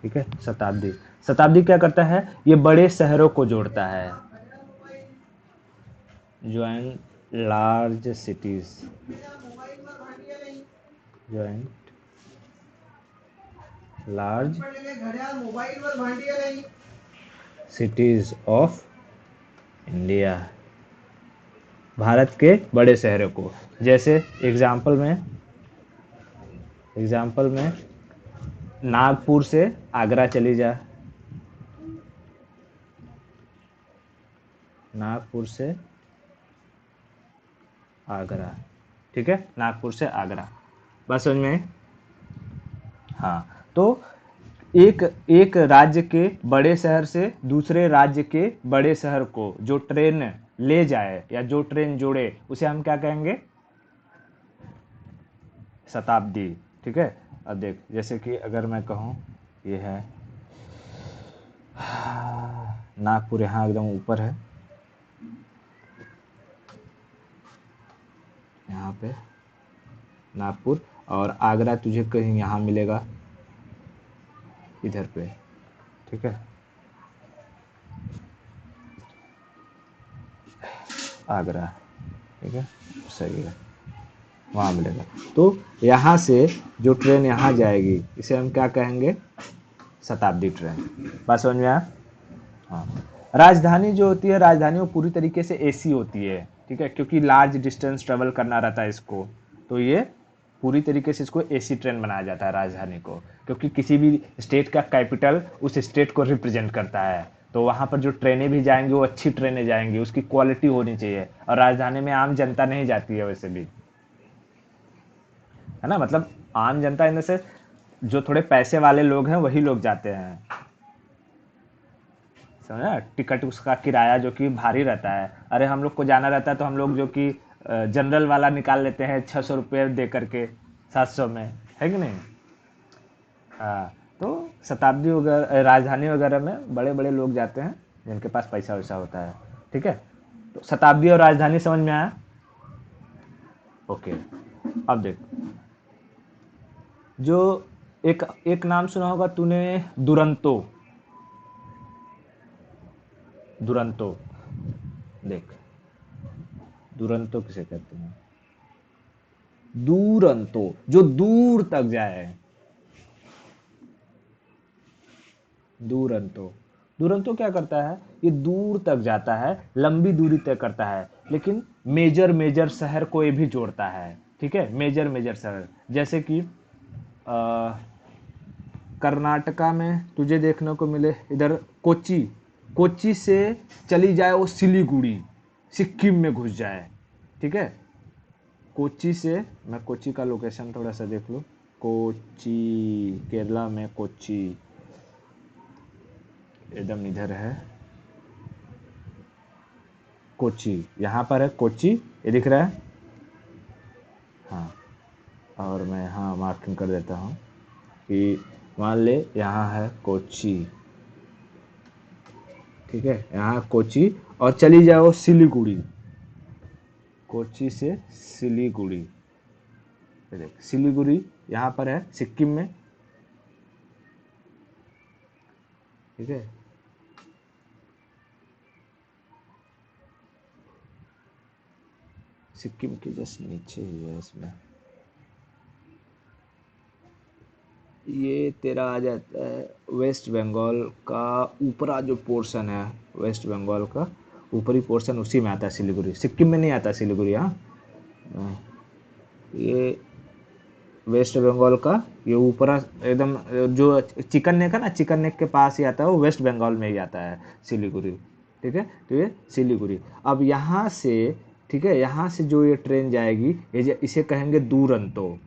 Speaker 1: ठीक है? शताब्दी, शताब्दी क्या करता है? ये बड़े शहरों को जोड़ता है, join large cities, join large cities of India, Bharat के बड़े शहरों को। जैसे एग्जाम्पल में नागपुर से आगरा चली जा, नागपुर से आगरा, ठीक है, नागपुर से आगरा, बस समझ में। हाँ, तो एक एक राज्य के बड़े शहर से दूसरे राज्य के बड़े शहर को जो ट्रेन ले जाए या जो ट्रेन जोड़े उसे हम क्या कहेंगे? शताब्दी, ठीक है। अब देख, जैसे कि अगर मैं कहूँ ये है नागपुर, यहाँ एकदम ऊपर है, यहाँ पे नागपुर, और आगरा तुझे कहीं यहाँ मिलेगा इधर पे, ठीक है, आगरा, ठीक है, सही है, वहाँ मिलेगा। तो यहाँ से जो ट्रेन यहाँ जाएगी इसे हम क्या कहेंगे? शताब्दी ट्रेन। बात समझ में आया? हाँ। राजधानी जो होती है, राजधानी वो पूरी तरीके से एसी होती है, ठीक है, क्योंकि लार्ज डिस्टेंस ट्रेवल करना रहता है इसको, तो ये पूरी तरीके से इसको एसी ट्रेन बनाया जाता है राजधानी को, क्योंकि किसी भी स्टेट का कैपिटल उस स्टेट को रिप्रेजेंट करता है, तो वहाँ पर जो ट्रेनें भी जाएंगी वो अच्छी ट्रेनें जाएंगी, उसकी क्वालिटी होनी चाहिए, और राजधानी में आम जनता नहीं जाती है वैसे भी, है ना, मतलब आम जनता इन से जो थोड़े पैसे वाले लोग हैं वही लोग जाते हैं, समझा? टिकट उसका किराया जो कि भारी रहता है, अरे हम लोग को जाना रहता है तो हम लोग जो कि जनरल वाला निकाल लेते हैं 600 रुपये दे करके 700 में, है कि नहीं? हाँ, तो शताब्दी वगैरह, राजधानी वगैरह में बड़े बड़े लोग जाते हैं जिनके पास पैसा वैसा होता है, ठीक है। तो शताब्दी और राजधानी समझ में आया? ओके। अब देख, जो एक एक नाम सुना होगा तूने, दुरंतो, दुरंतो, देख, दुरंतो किसे कहते हैं? दूरंतो, जो दूर तक जाए, दूरंतो। दूरंतो क्या करता है? ये दूर तक जाता है, लंबी दूरी तय करता है, लेकिन मेजर मेजर शहर को ये भी जोड़ता है, ठीक है, मेजर मेजर शहर, जैसे कि कर्नाटका में तुझे देखने को मिले इधर कोच्चि, कोच्चि से चली जाए वो सिलीगुड़ी, सिक्किम में घुस जाए, ठीक है। कोच्चि से, मैं कोच्चि का लोकेशन थोड़ा सा देख लूँ, कोच्चि, केरला में कोच्चि एकदम इधर है, कोच्चि यहाँ पर है, कोच्चि ये दिख रहा है, हाँ, और मैं यहाँ मार्किंग कर देता हूँ कि मान ले यहाँ है कोच्चि, ठीक है, यहाँ कोच्चि, और चली जाओ सिलीगुड़ी, कोच्चि से सिलीगुड़ी, देख सिलीगुड़ी यहाँ पर है सिक्किम में, ठीक है, सिक्किम के जस्ट नीचे ही है इसमें, ये तेरा आ जाता है वेस्ट बंगाल का ऊपरा जो पोर्शन है, वेस्ट बंगाल का ऊपरी पोर्शन उसी में आता है सिलीगुड़ी, सिक्किम में नहीं आता सिलीगुड़ी, हाँ, ये वेस्ट बंगाल का ये ऊपरा एकदम, जो चिकन नेक है ना, चिकन नेक के पास ही आता है, वो वेस्ट बंगाल में ही आता है सिलीगुड़ी, ठीक है, तो ये सिलीगुड़ी। अब यहाँ से, ठीक है, यहाँ से जो ये ट्रेन जाएगी इसे कहेंगे दूरंतो,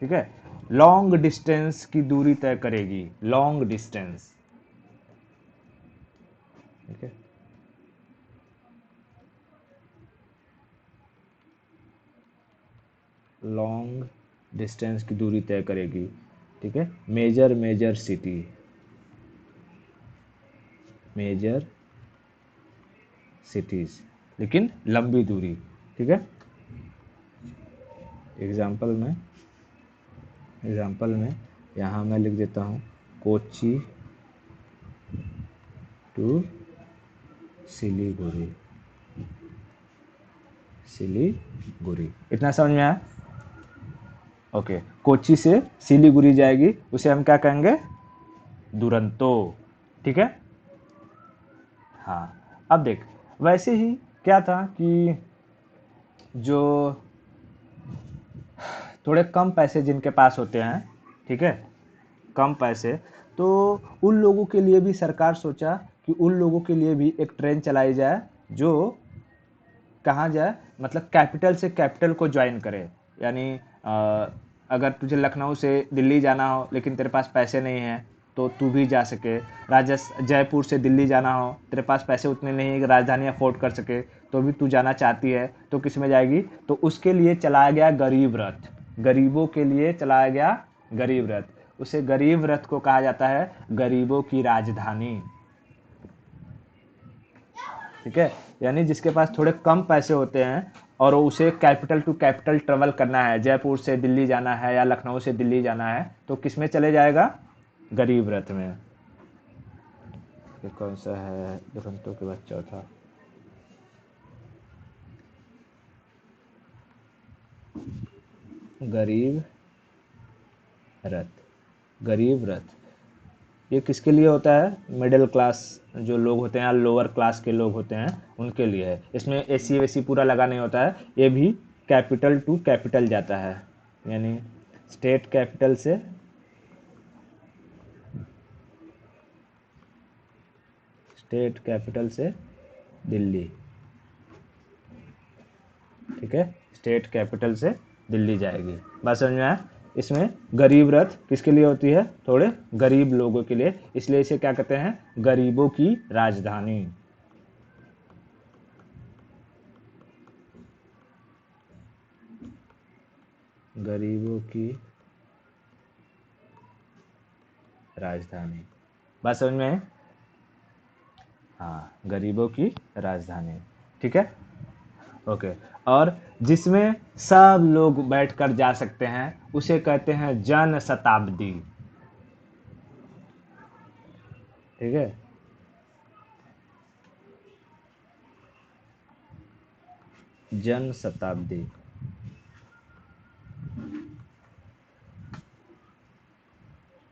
Speaker 1: ठीक है, लॉन्ग डिस्टेंस की दूरी तय करेगी, लॉन्ग डिस्टेंस, ठीक है, लॉन्ग डिस्टेंस की दूरी तय करेगी, ठीक है, major major city, major cities, लेकिन लंबी दूरी, ठीक है। एग्जाम्पल में यहाँ मैं लिख देता हूँ कोच्चि टू सिलीगुड़ी, सिलीगुड़ी, इतना समझ में आया? ओके, कोच्चि से सिलीगुड़ी जाएगी, उसे हम क्या कहेंगे? दुरंतो, ठीक है। हाँ, अब देख, वैसे ही क्या था कि जो थोड़े कम पैसे जिनके पास होते हैं, ठीक है, कम पैसे, तो उन लोगों के लिए भी सरकार सोचा कि उन लोगों के लिए भी एक ट्रेन चलाई जाए जो कहाँ जाए, मतलब कैपिटल से कैपिटल को ज्वाइन करे। यानी अगर तुझे लखनऊ से दिल्ली जाना हो लेकिन तेरे पास पैसे नहीं है तो तू भी जा सके। जयपुर से दिल्ली जाना हो, तेरे पास पैसे उतने नहीं है कि राजधानी अफोर्ड कर सके, तो भी तू जाना चाहती है तो किस में जाएगी, तो उसके लिए चलाया गया गरीब रथ। गरीबों के लिए चलाया गया गरीब रथ। उसे गरीब रथ को कहा जाता है गरीबों की राजधानी। ठीक है, यानी जिसके पास थोड़े कम पैसे होते हैं और उसे कैपिटल टू कैपिटल ट्रेवल करना है, जयपुर से दिल्ली जाना है या लखनऊ से दिल्ली जाना है, तो किस में चले जाएगा, गरीब रथ में। ये कौन सा है, दुरंतो के बाद चौथा, गरीब रथ। गरीब रथ ये किसके लिए होता है, मिडिल क्लास जो लोग होते हैं या लोअर क्लास के लोग होते हैं उनके लिए है। इसमें एसी वेसी पूरा लगा नहीं होता है, ये भी कैपिटल टू कैपिटल जाता है, यानी स्टेट कैपिटल से दिल्ली। ठीक है, स्टेट कैपिटल से दिल्ली जाएगी। बात समझ में आया। इसमें गरीब रथ किसके लिए होती है, थोड़े गरीब लोगों के लिए, इसलिए इसे क्या कहते हैं, गरीबों की राजधानी। गरीबों की राजधानी। बात समझ में है। हाँ, गरीबों की राजधानी। ठीक है, ओके। और जिसमें सब लोग बैठकर जा सकते हैं उसे कहते हैं जन शताब्दी। ठीक है, जन शताब्दी।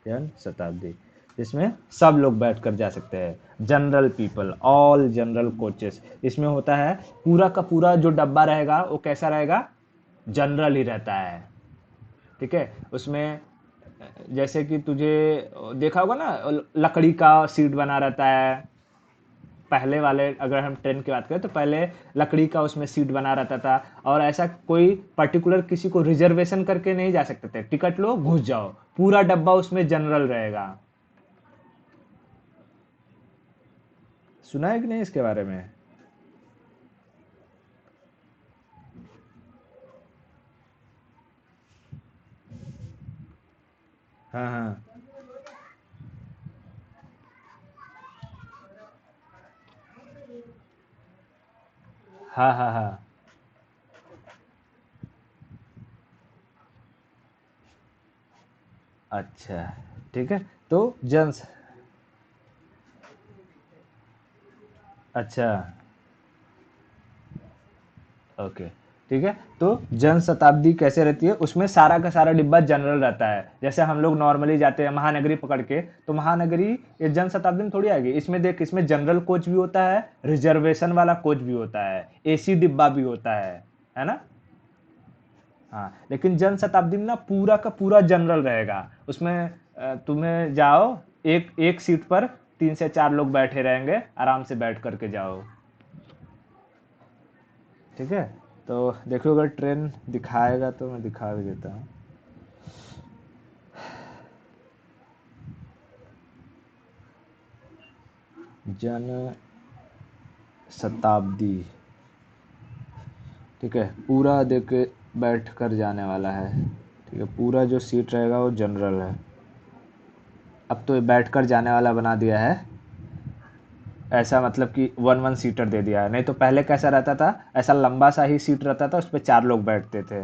Speaker 1: जन शताब्दी जिसमें सब लोग बैठकर जा सकते हैं, general people, all general coaches. इसमें होता है पूरा का पूरा जो डब्बा रहेगा वो कैसा रहेगा, जनरल ही रहता है। ठीक है, उसमें जैसे कि तुझे देखा होगा ना, लकड़ी का सीट बना रहता है। पहले वाले अगर हम ट्रेन की बात करें तो पहले लकड़ी का उसमें सीट बना रहता था, और ऐसा कोई पर्टिकुलर किसी को रिजर्वेशन करके नहीं जा सकते थे, टिकट लो घुस जाओ, पूरा डब्बा उसमें जनरल रहेगा। सुना है कि नहीं इसके बारे में। हाँ हाँ हाँ हाँ हाँ। अच्छा, ठीक है, तो जन, अच्छा, ओके, ठीक है। तो जन शताब्दी कैसे रहती है, उसमें सारा का सारा डिब्बा जनरल रहता है। जैसे हम लोग नॉर्मली जाते हैं महानगरी पकड़ के, तो महानगरी ये जन शताब्दी में थोड़ी आएगी। इसमें देख, इसमें जनरल कोच भी होता है, रिजर्वेशन वाला कोच भी होता है, एसी डिब्बा भी होता है ना। हाँ, लेकिन जन शताब्दी में ना पूरा का पूरा जनरल रहेगा। उसमें तुम्हें जाओ, एक एक सीट पर 3 से 4 लोग बैठे रहेंगे, आराम से बैठ करके जाओ। ठीक है, तो देखो अगर ट्रेन दिखाएगा तो मैं दिखा भी देता हूँ। जन शताब्दी, ठीक है, पूरा देख के बैठ कर जाने वाला है। ठीक है, पूरा जो सीट रहेगा वो जनरल है। अब तो ये बैठ कर जाने वाला बना दिया है, ऐसा मतलब कि वन वन सीटर दे दिया है। नहीं तो पहले कैसा रहता था, ऐसा लंबा सा ही सीट रहता था, उस पर 4 लोग बैठते थे।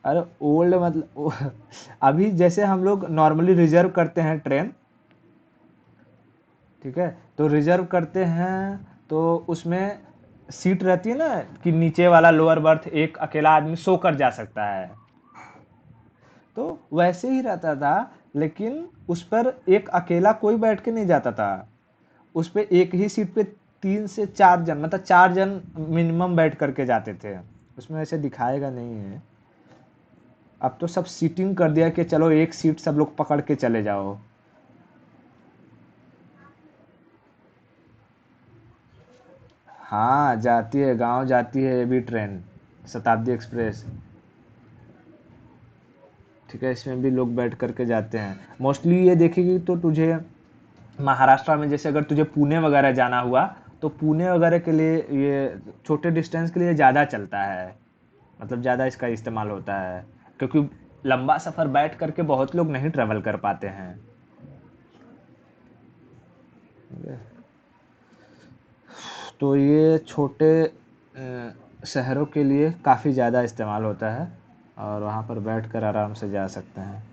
Speaker 1: अरे ओल्ड मतलब अभी जैसे हम लोग नॉर्मली रिजर्व करते हैं ट्रेन, ठीक है, तो रिजर्व करते हैं तो उसमें सीट रहती है ना कि नीचे वाला लोअर बर्थ एक अकेला आदमी सो कर जा सकता है। तो वैसे ही रहता था लेकिन उस पर एक अकेला कोई बैठ के नहीं जाता था। उस पे एक ही सीट पे 3 से 4 जन, मतलब 4 जन मिनिमम बैठ करके जाते थे। उसमें ऐसे दिखाएगा नहीं है। अब तो सब सीटिंग कर दिया कि चलो एक सीट सब लोग पकड़ के चले जाओ। हाँ जाती है, गांव जाती है ये भी ट्रेन, शताब्दी एक्सप्रेस। ठीक है, इसमें भी लोग बैठ करके जाते हैं। मोस्टली ये देखेगी तो तुझे महाराष्ट्र में, जैसे अगर तुझे पुणे वगैरह जाना हुआ तो पुणे वगैरह के लिए ये छोटे डिस्टेंस के लिए ज़्यादा चलता है, मतलब ज़्यादा इसका इस्तेमाल होता है, क्योंकि लंबा सफ़र बैठ करके बहुत लोग नहीं ट्रेवल कर पाते हैं। ठीक है? तो ये छोटे शहरों के लिए काफ़ी ज़्यादा इस्तेमाल होता है, और वहाँ पर बैठकर आराम से जा सकते हैं।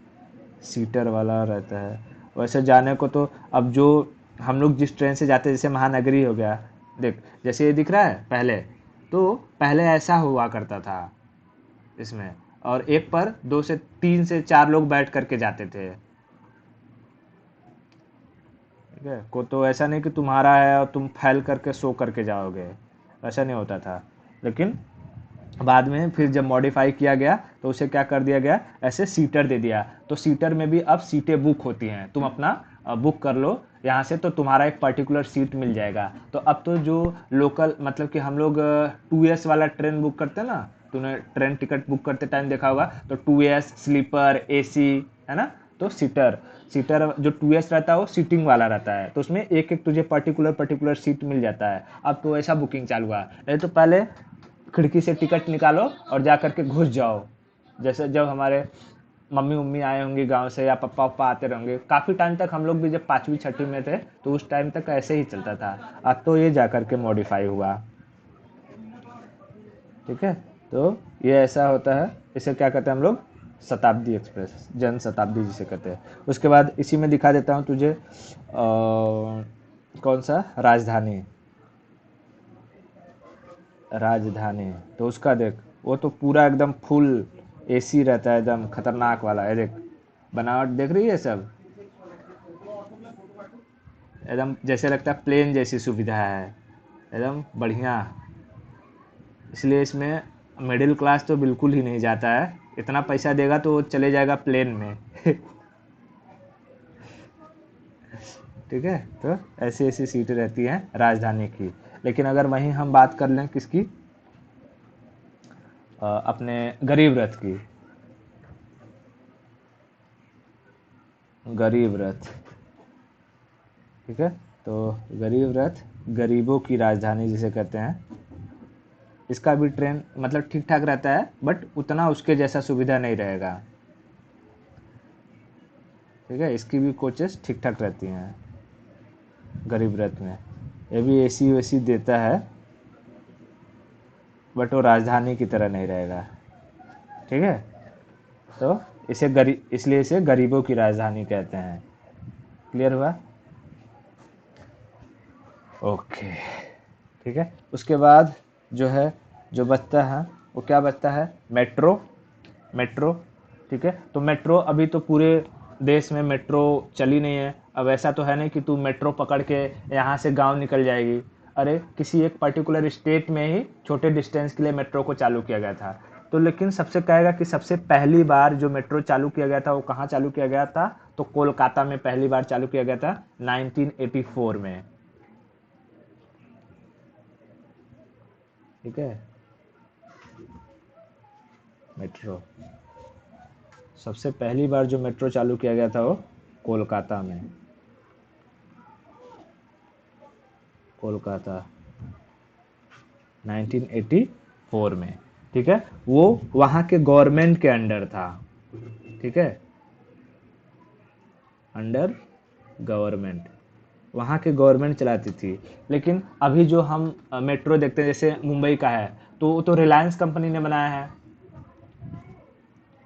Speaker 1: सीटर वाला रहता है। वैसे जाने को तो अब जो हम लोग जिस ट्रेन से जाते हैं, जैसे महानगरी हो गया, देख जैसे ये दिख रहा है पहले, तो पहले ऐसा हुआ करता था इसमें, और एक पर 2 से 3 से 4 लोग बैठ करके जाते थे। ठीक है, को तो ऐसा नहीं कि तुम्हारा है और तुम फैल करके सो करके जाओगे, ऐसा नहीं होता था। लेकिन बाद में फिर जब मॉडिफाई किया गया तो उसे क्या कर दिया गया, ऐसे सीटर दे दिया। तो सीटर में भी अब सीटें बुक होती हैं, तुम अपना बुक कर लो यहाँ से, तो तुम्हारा एक पर्टिकुलर सीट मिल जाएगा। तो अब तो जो लोकल, मतलब कि हम लोग 2S वाला ट्रेन बुक करते हैं ना, तूने ट्रेन टिकट बुक करते टाइम देखा होगा, तो 2S स्लीपर AC, है ना। तो सीटर सीटर जो 2S रहता है वो सीटिंग वाला रहता है, तो उसमें एक एक तुझे पर्टिकुलर पर्टिकुलर सीट मिल जाता है। अब तो ऐसा बुकिंग चालू हुआ है, नहीं तो पहले खिड़की से टिकट निकालो और जा करके घुस जाओ। जैसे जब हमारे मम्मी उम्मी आए होंगे गांव से, या पापा पापा आते रहेंगे, काफ़ी टाइम तक हम लोग भी जब 5वीं 6वीं में थे तो उस टाइम तक ऐसे ही चलता था। अब तो ये जा करके मॉडिफाई हुआ। ठीक है, तो ये ऐसा होता है। इसे क्या कहते हैं हम लोग, शताब्दी एक्सप्रेस, जन शताब्दी जिसे कहते हैं। उसके बाद इसी में दिखा देता हूँ तुझे कौन सा, राजधानी। राजधानी तो उसका देख, वो तो पूरा एकदम फुल AC रहता है, एकदम खतरनाक वाला है। देख बनावट देख रही है सब, एकदम जैसे लगता है प्लेन जैसी सुविधा है, एकदम बढ़िया। इसलिए इसमें मिडिल क्लास तो बिल्कुल ही नहीं जाता है, इतना पैसा देगा तो वो चले जाएगा प्लेन में। ठीक है, तो ऐसी ऐसी सीटें रहती हैं राजधानी की। लेकिन अगर वहीं हम बात कर लें किसकी, अपने गरीब रथ की। गरीब रथ, ठीक है, तो गरीब रथ, गरीबों की राजधानी जिसे कहते हैं। इसका भी ट्रेन मतलब ठीक ठाक रहता है, बट उतना उसके जैसा सुविधा नहीं रहेगा। ठीक है, इसकी भी कोचेस ठीक ठाक रहती हैं गरीब रथ में। ये भी AC वेसी देता है, बट वो राजधानी की तरह नहीं रहेगा। ठीक है, तो इसे गरीब, इसलिए इसे गरीबों की राजधानी कहते हैं। क्लियर हुआ? ओके। ठीक है, उसके बाद जो है, जो बचता है वो क्या बचता है, मेट्रो। मेट्रो, ठीक है, तो मेट्रो अभी तो पूरे देश में मेट्रो चली नहीं है। अब ऐसा तो है नहीं कि तू मेट्रो पकड़ के यहाँ से गांव निकल जाएगी। अरे किसी एक पर्टिकुलर स्टेट में ही छोटे डिस्टेंस के लिए मेट्रो को चालू किया गया था। तो लेकिन सबसे कहेगा कि सबसे पहली बार जो मेट्रो चालू किया गया था वो कहाँ चालू किया गया था, तो कोलकाता में पहली बार चालू किया गया था 1984 में। ठीक है, मेट्रो सबसे पहली बार जो मेट्रो चालू किया गया था वो कोलकाता में। कोलकाता 1984 में। ठीक है, वो वहाँ के गवर्नमेंट के अंडर था। ठीक है, अंडर गवर्नमेंट, वहाँ के गवर्नमेंट चलाती थी। लेकिन अभी जो हम मेट्रो देखते हैं, जैसे मुंबई का है, तो वो तो रिलायंस कंपनी ने बनाया है,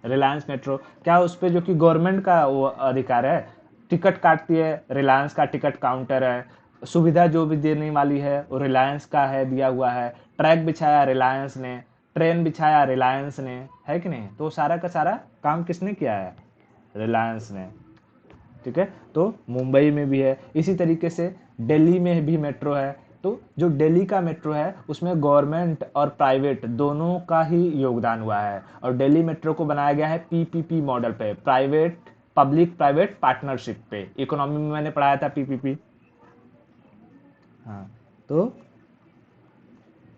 Speaker 1: रिलायंस मेट्रो। क्या उस पर जो कि गवर्नमेंट का वो अधिकार है, टिकट काटती है, रिलायंस का टिकट काउंटर है, सुविधा जो भी देने वाली है वो रिलायंस का है, दिया हुआ है। ट्रैक बिछाया रिलायंस ने, ट्रेन बिछाया रिलायंस ने, है कि नहीं। तो सारा का सारा काम किसने किया है, रिलायंस ने। ठीक है, तो मुंबई में भी है। इसी तरीके से दिल्ली में भी मेट्रो है। तो जो दिल्ली का मेट्रो है उसमें गवर्नमेंट और प्राइवेट दोनों का ही योगदान हुआ है, और दिल्ली मेट्रो को बनाया गया है पीपीपी मॉडल पे, प्राइवेट पब्लिक प्राइवेट पार्टनरशिप पे। इकोनॉमी में मैंने पढ़ाया था पीपीपी। हाँ, तो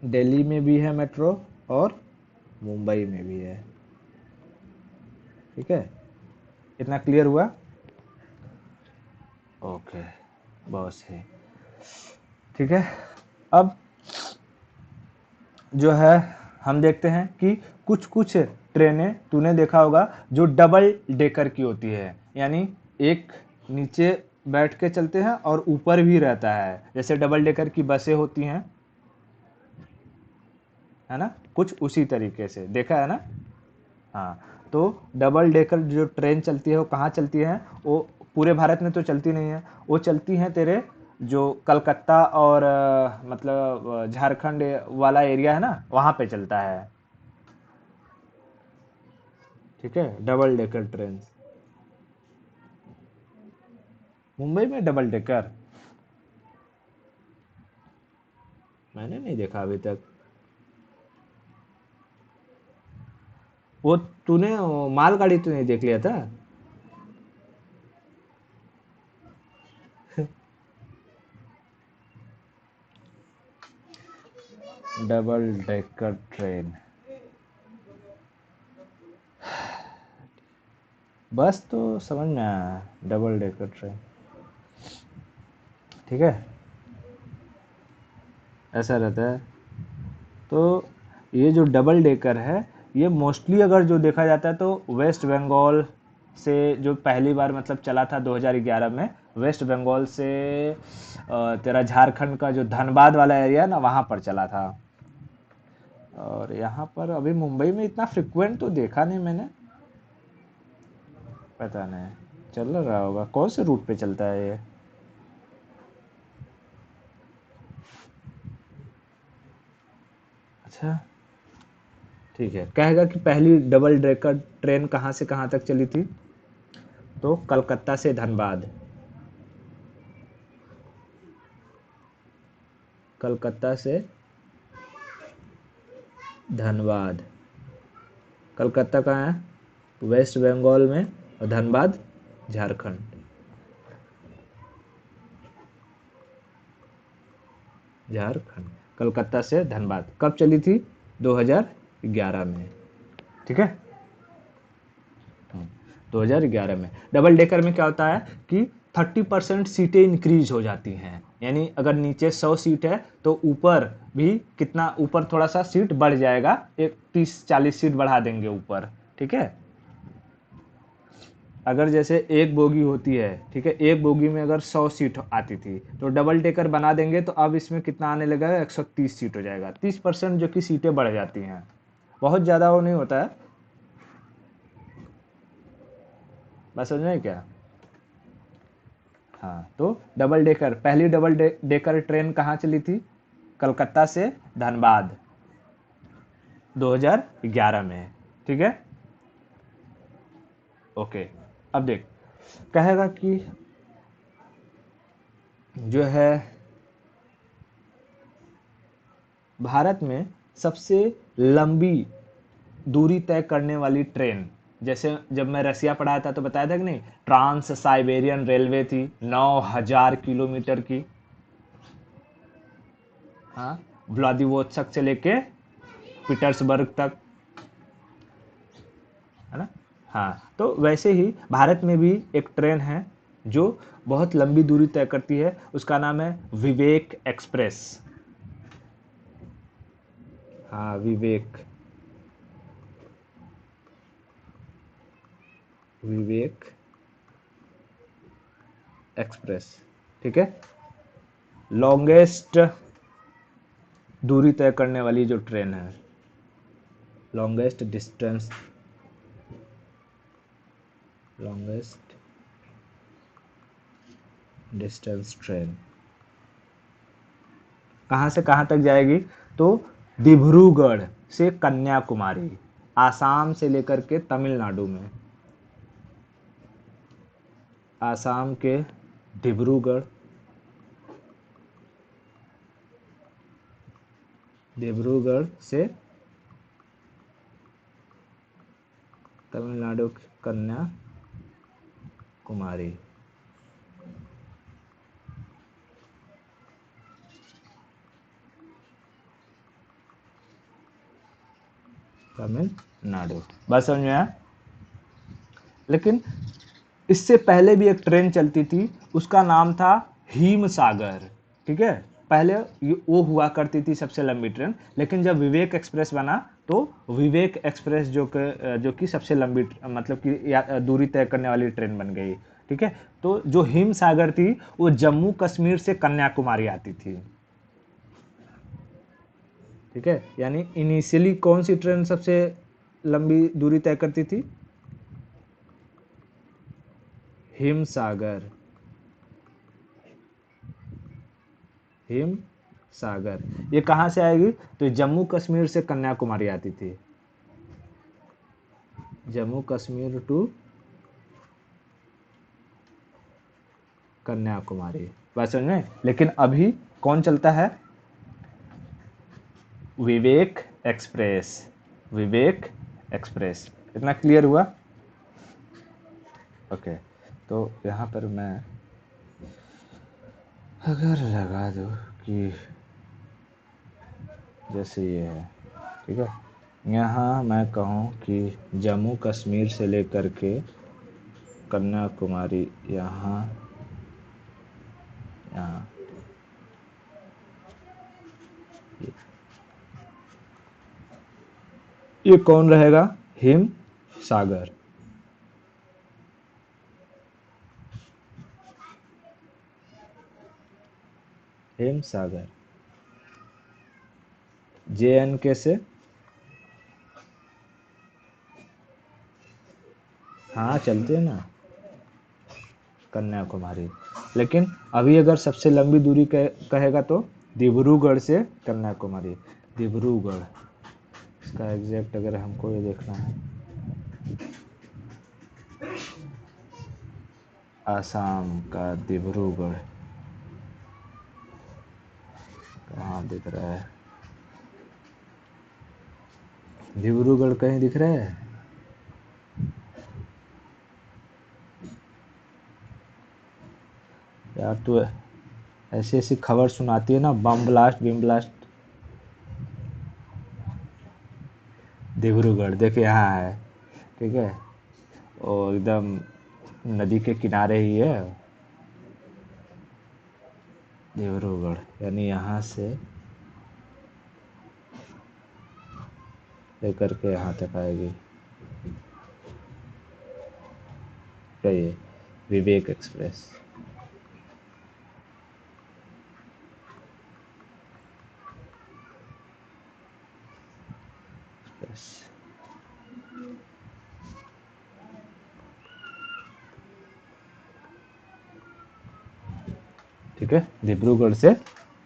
Speaker 1: दिल्ली में भी है मेट्रो और मुंबई में भी है। ठीक है, इतना क्लियर हुआ? ओके, बहुत सही। ठीक है, अब जो है हम देखते हैं कि कुछ कुछ ट्रेनें तूने देखा होगा जो डबल डेकर की होती है, यानी एक नीचे बैठ के चलते हैं और ऊपर भी रहता है, जैसे डबल डेकर की बसें होती हैं, है ना, कुछ उसी तरीके से देखा है ना। हाँ, तो डबल डेकर जो ट्रेन चलती है वो कहाँ चलती है? वो पूरे भारत में तो चलती नहीं है, वो चलती हैं तेरे जो कलकत्ता और मतलब झारखंड वाला एरिया है ना, वहाँ पे चलता है। ठीक है, डबल डेकर ट्रेन मुंबई में डबल डेकर मैंने नहीं देखा अभी तक। वो तूने वो मालगाड़ी तो नहीं देख लिया था? डबल डेकर ट्रेन, बस तो समझ में आया, डबल डेकर ट्रेन। ठीक है, ऐसा रहता है। तो ये जो डबल डेकर है, ये मोस्टली अगर जो देखा जाता है तो वेस्ट बंगाल से जो पहली बार मतलब चला था 2011 में, वेस्ट बंगाल से तेरा झारखंड का जो धनबाद वाला एरिया है ना, वहाँ पर चला था। और यहाँ पर अभी मुंबई में इतना फ्रिक्वेंट तो देखा नहीं मैंने, पता नहीं, चल रहा होगा। कौन से रूट पे चलता है ये? अच्छा, ठीक है। कहेगा कि पहली डबल डेकर ट्रेन कहाँ से कहाँ तक चली थी? तो कलकत्ता से धनबाद, कलकत्ता से धनबाद। कलकत्ता कहाँ है? वेस्ट बंगाल में, और धनबाद झारखंड। झारखंड, कलकत्ता से धनबाद कब चली थी? 2011 में। ठीक है, 2011 में। डबल डेकर में क्या होता है कि 30% सीटें इंक्रीज हो जाती हैं, यानी अगर नीचे 100 सीट है तो ऊपर भी कितना, ऊपर थोड़ा सा सीट बढ़ जाएगा, एक 30-40 सीट बढ़ा देंगे ऊपर। ठीक है, अगर जैसे एक बोगी होती है, ठीक है, एक बोगी में अगर 100 सीट आती थी तो डबल डेकर बना देंगे तो अब इसमें कितना आने लगा? 130 सीट हो जाएगा, 30% जो कि सीटें बढ़ जाती हैं। बहुत ज़्यादा वो नहीं होता है, बस समझ में क्या? हाँ, तो डबल डेकर, पहली डबल डेकर ट्रेन कहाँ चली थी? कलकत्ता से धनबाद, 2011 में। ठीक है, ओके। अब देख, कहेगा कि जो है भारत में सबसे लंबी दूरी तय करने वाली ट्रेन, जैसे जब मैं रसिया पढ़ाया था तो बताया था कि नहीं, ट्रांस साइबेरियन रेलवे थी 9,000 किलोमीटर की। हाँ, व्लादिवोस्तोक से लेके पीटर्सबर्ग तक, है ना। हाँ, तो वैसे ही भारत में भी एक ट्रेन है जो बहुत लंबी दूरी तय करती है, उसका नाम है विवेक एक्सप्रेस। हाँ, विवेक, विवेक एक्सप्रेस। ठीक है, लॉन्गेस्ट दूरी तय करने वाली जो ट्रेन है, longest distance, longest distance train कहाँ से कहाँ तक जाएगी? तो डिब्रूगढ़ से कन्याकुमारी, आसाम से लेकर के तमिलनाडु में, आसाम के डिब्रूगढ़, डिब्रूगढ़ से तमिलनाडु की कन्याकुमारी। तमिलनाडु, बात समझ में आया। लेकिन इससे पहले भी एक ट्रेन चलती थी, उसका नाम था हिमसागर। ठीक है, पहले वो हुआ करती थी सबसे लंबी ट्रेन, लेकिन जब विवेक एक्सप्रेस बना तो विवेक एक्सप्रेस जो कि सबसे लंबी मतलब कि दूरी तय करने वाली ट्रेन बन गई। ठीक है, तो जो हिमसागर थी वो जम्मू कश्मीर से कन्याकुमारी आती थी। ठीक है, यानी इनिशियली कौन सी ट्रेन सबसे लंबी दूरी तय करती थी? हिमसागर, हिम सागर। ये कहाँ से आएगी? तो जम्मू कश्मीर से कन्याकुमारी आती थी, जम्मू कश्मीर टू कन्याकुमारी, बात समझ में। लेकिन अभी कौन चलता है? विवेक एक्सप्रेस, विवेक एक्सप्रेस। इतना क्लियर हुआ? ओके, तो यहाँ पर मैं अगर लगा दूँ कि जैसे ये है, ठीक है, यहाँ मैं कहूँ कि जम्मू कश्मीर से लेकर के कन्याकुमारी, यहाँ यहाँ ये कौन रहेगा? हिम सागर। हिम सागर JNK से, हाँ चलते हैं ना, कन्याकुमारी। लेकिन अभी अगर सबसे लंबी दूरी कहेगा तो डिब्रूगढ़ से कन्याकुमारी। डिब्रूगढ़, इसका एग्जैक्ट अगर हमको ये देखना है, आसाम का डिब्रूगढ़ कहाँ दिख रहा है? डिब्रूगढ़ कहीं दिख रहा है? यार तो ऐसी ऐसी खबर सुनाती है ना, बम ब्लास्ट बिम ब्लास्ट। डिब्रूगढ़ देखिए यहाँ है, ठीक है, और एकदम नदी के किनारे ही है डिब्रूगढ़, यानी यहाँ से लेकर के यहाँ तक आएगी। क्या ये विवेक एक्सप्रेस? ठीक है, डिब्रूगढ़ से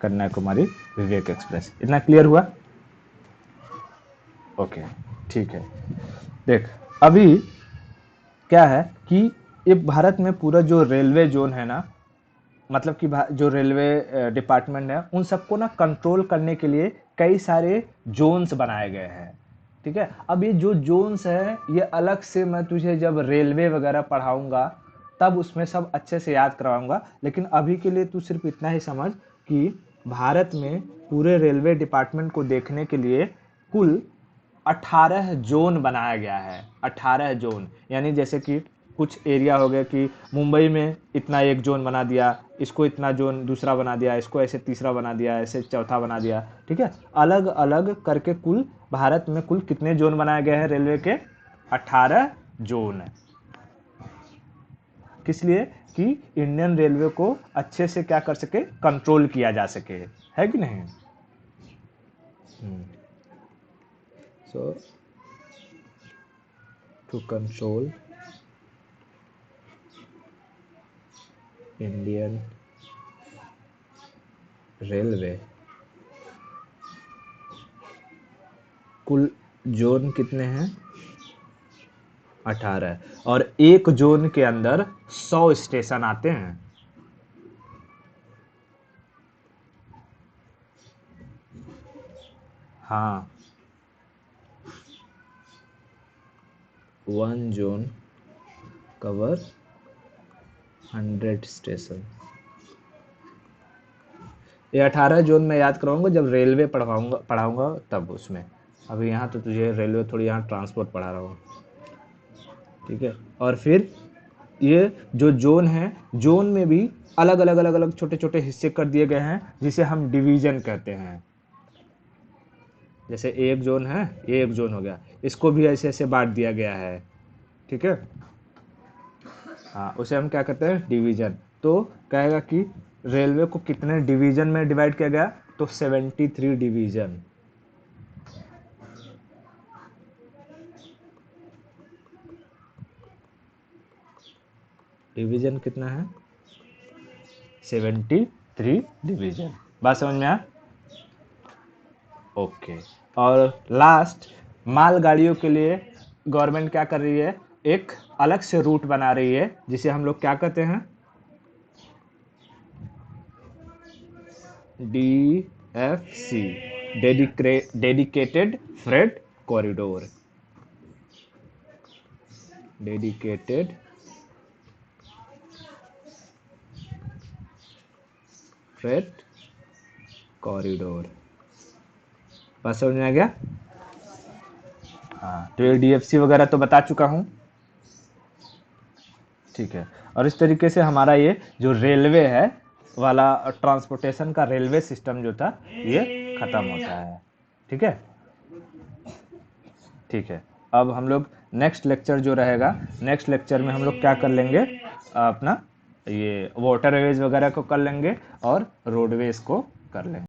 Speaker 1: कन्याकुमारी विवेक एक्सप्रेस। इतना क्लियर हुआ? ओके, ठीक है। देख, अभी क्या है कि ये भारत में पूरा जो रेलवे जोन है ना, मतलब कि जो रेलवे डिपार्टमेंट है, उन सबको ना कंट्रोल करने के लिए कई सारे जोन्स बनाए गए हैं। ठीक है, अब ये जो जोन्स है ये अलग से मैं तुझे जब रेलवे वगैरह पढ़ाऊंगा तब उसमें सब अच्छे से याद करवाऊंगा। लेकिन अभी के लिए तू सिर्फ इतना ही समझ कि भारत में पूरे रेलवे डिपार्टमेंट को देखने के लिए कुल 18 जोन बनाया गया है। 18 जोन, यानी जैसे कि कुछ एरिया हो गया कि मुंबई में इतना एक जोन बना दिया, इसको इतना जोन दूसरा बना दिया, इसको ऐसे तीसरा बना दिया, ऐसे चौथा बना दिया। ठीक है, अलग अलग करके कुल भारत में कुल कितने जोन बनाए गए हैं रेलवे के? 18 जोन। किस लिए? कि इंडियन रेलवे को अच्छे से क्या कर सके, कंट्रोल किया जा सके, है कि नहीं? सो टू कंट्रोल इंडियन रेलवे, कुल जोन कितने हैं? 18 और एक जोन के अंदर 100 स्टेशन आते हैं। हाँ, 1 जोन कवर 100 स्टेशन। ये 18 जोन में याद करवाऊंगा जब रेलवे पढ़ाऊंगा तब उसमें। अभी यहाँ तो तुझे रेलवे थोड़ी, यहाँ ट्रांसपोर्ट पढ़ा रहा हूँ, ठीक है। और फिर ये जो जोन है, जोन में भी अलग अलग छोटे छोटे हिस्से कर दिए गए हैं जिसे हम डिवीजन कहते हैं। जैसे एक जोन है, ये एक जोन हो गया, इसको भी ऐसे ऐसे बांट दिया गया है, ठीक है। हाँ, उसे हम क्या कहते हैं, डिवीजन। तो कहेगा कि रेलवे को कितने डिवीजन में डिवाइड किया गया, तो 73 डिवीजन। डिवीजन कितना है, 73 डिवीजन। बात समझ में आया? ओके। और लास्ट, मालगाड़ियों के लिए गवर्नमेंट क्या कर रही है, एक अलग से रूट बना रही है जिसे हम लोग क्या कहते हैं, DFC, dedicated freight corridor. Dedicated freight corridor. बात समझ में आ गया? हाँ, तो ये DFC वगैरह तो बता चुका हूँ, ठीक है। और इस तरीके से हमारा ये जो रेलवे है वाला, ट्रांसपोर्टेशन का रेलवे सिस्टम जो था, ये खत्म होता है, ठीक है। ठीक है, अब हम लोग नेक्स्ट लेक्चर जो रहेगा, नेक्स्ट लेक्चर में हम लोग क्या कर लेंगे, अपना ये वाटरवेज वगैरह को कर लेंगे और रोडवेज को कर लेंगे।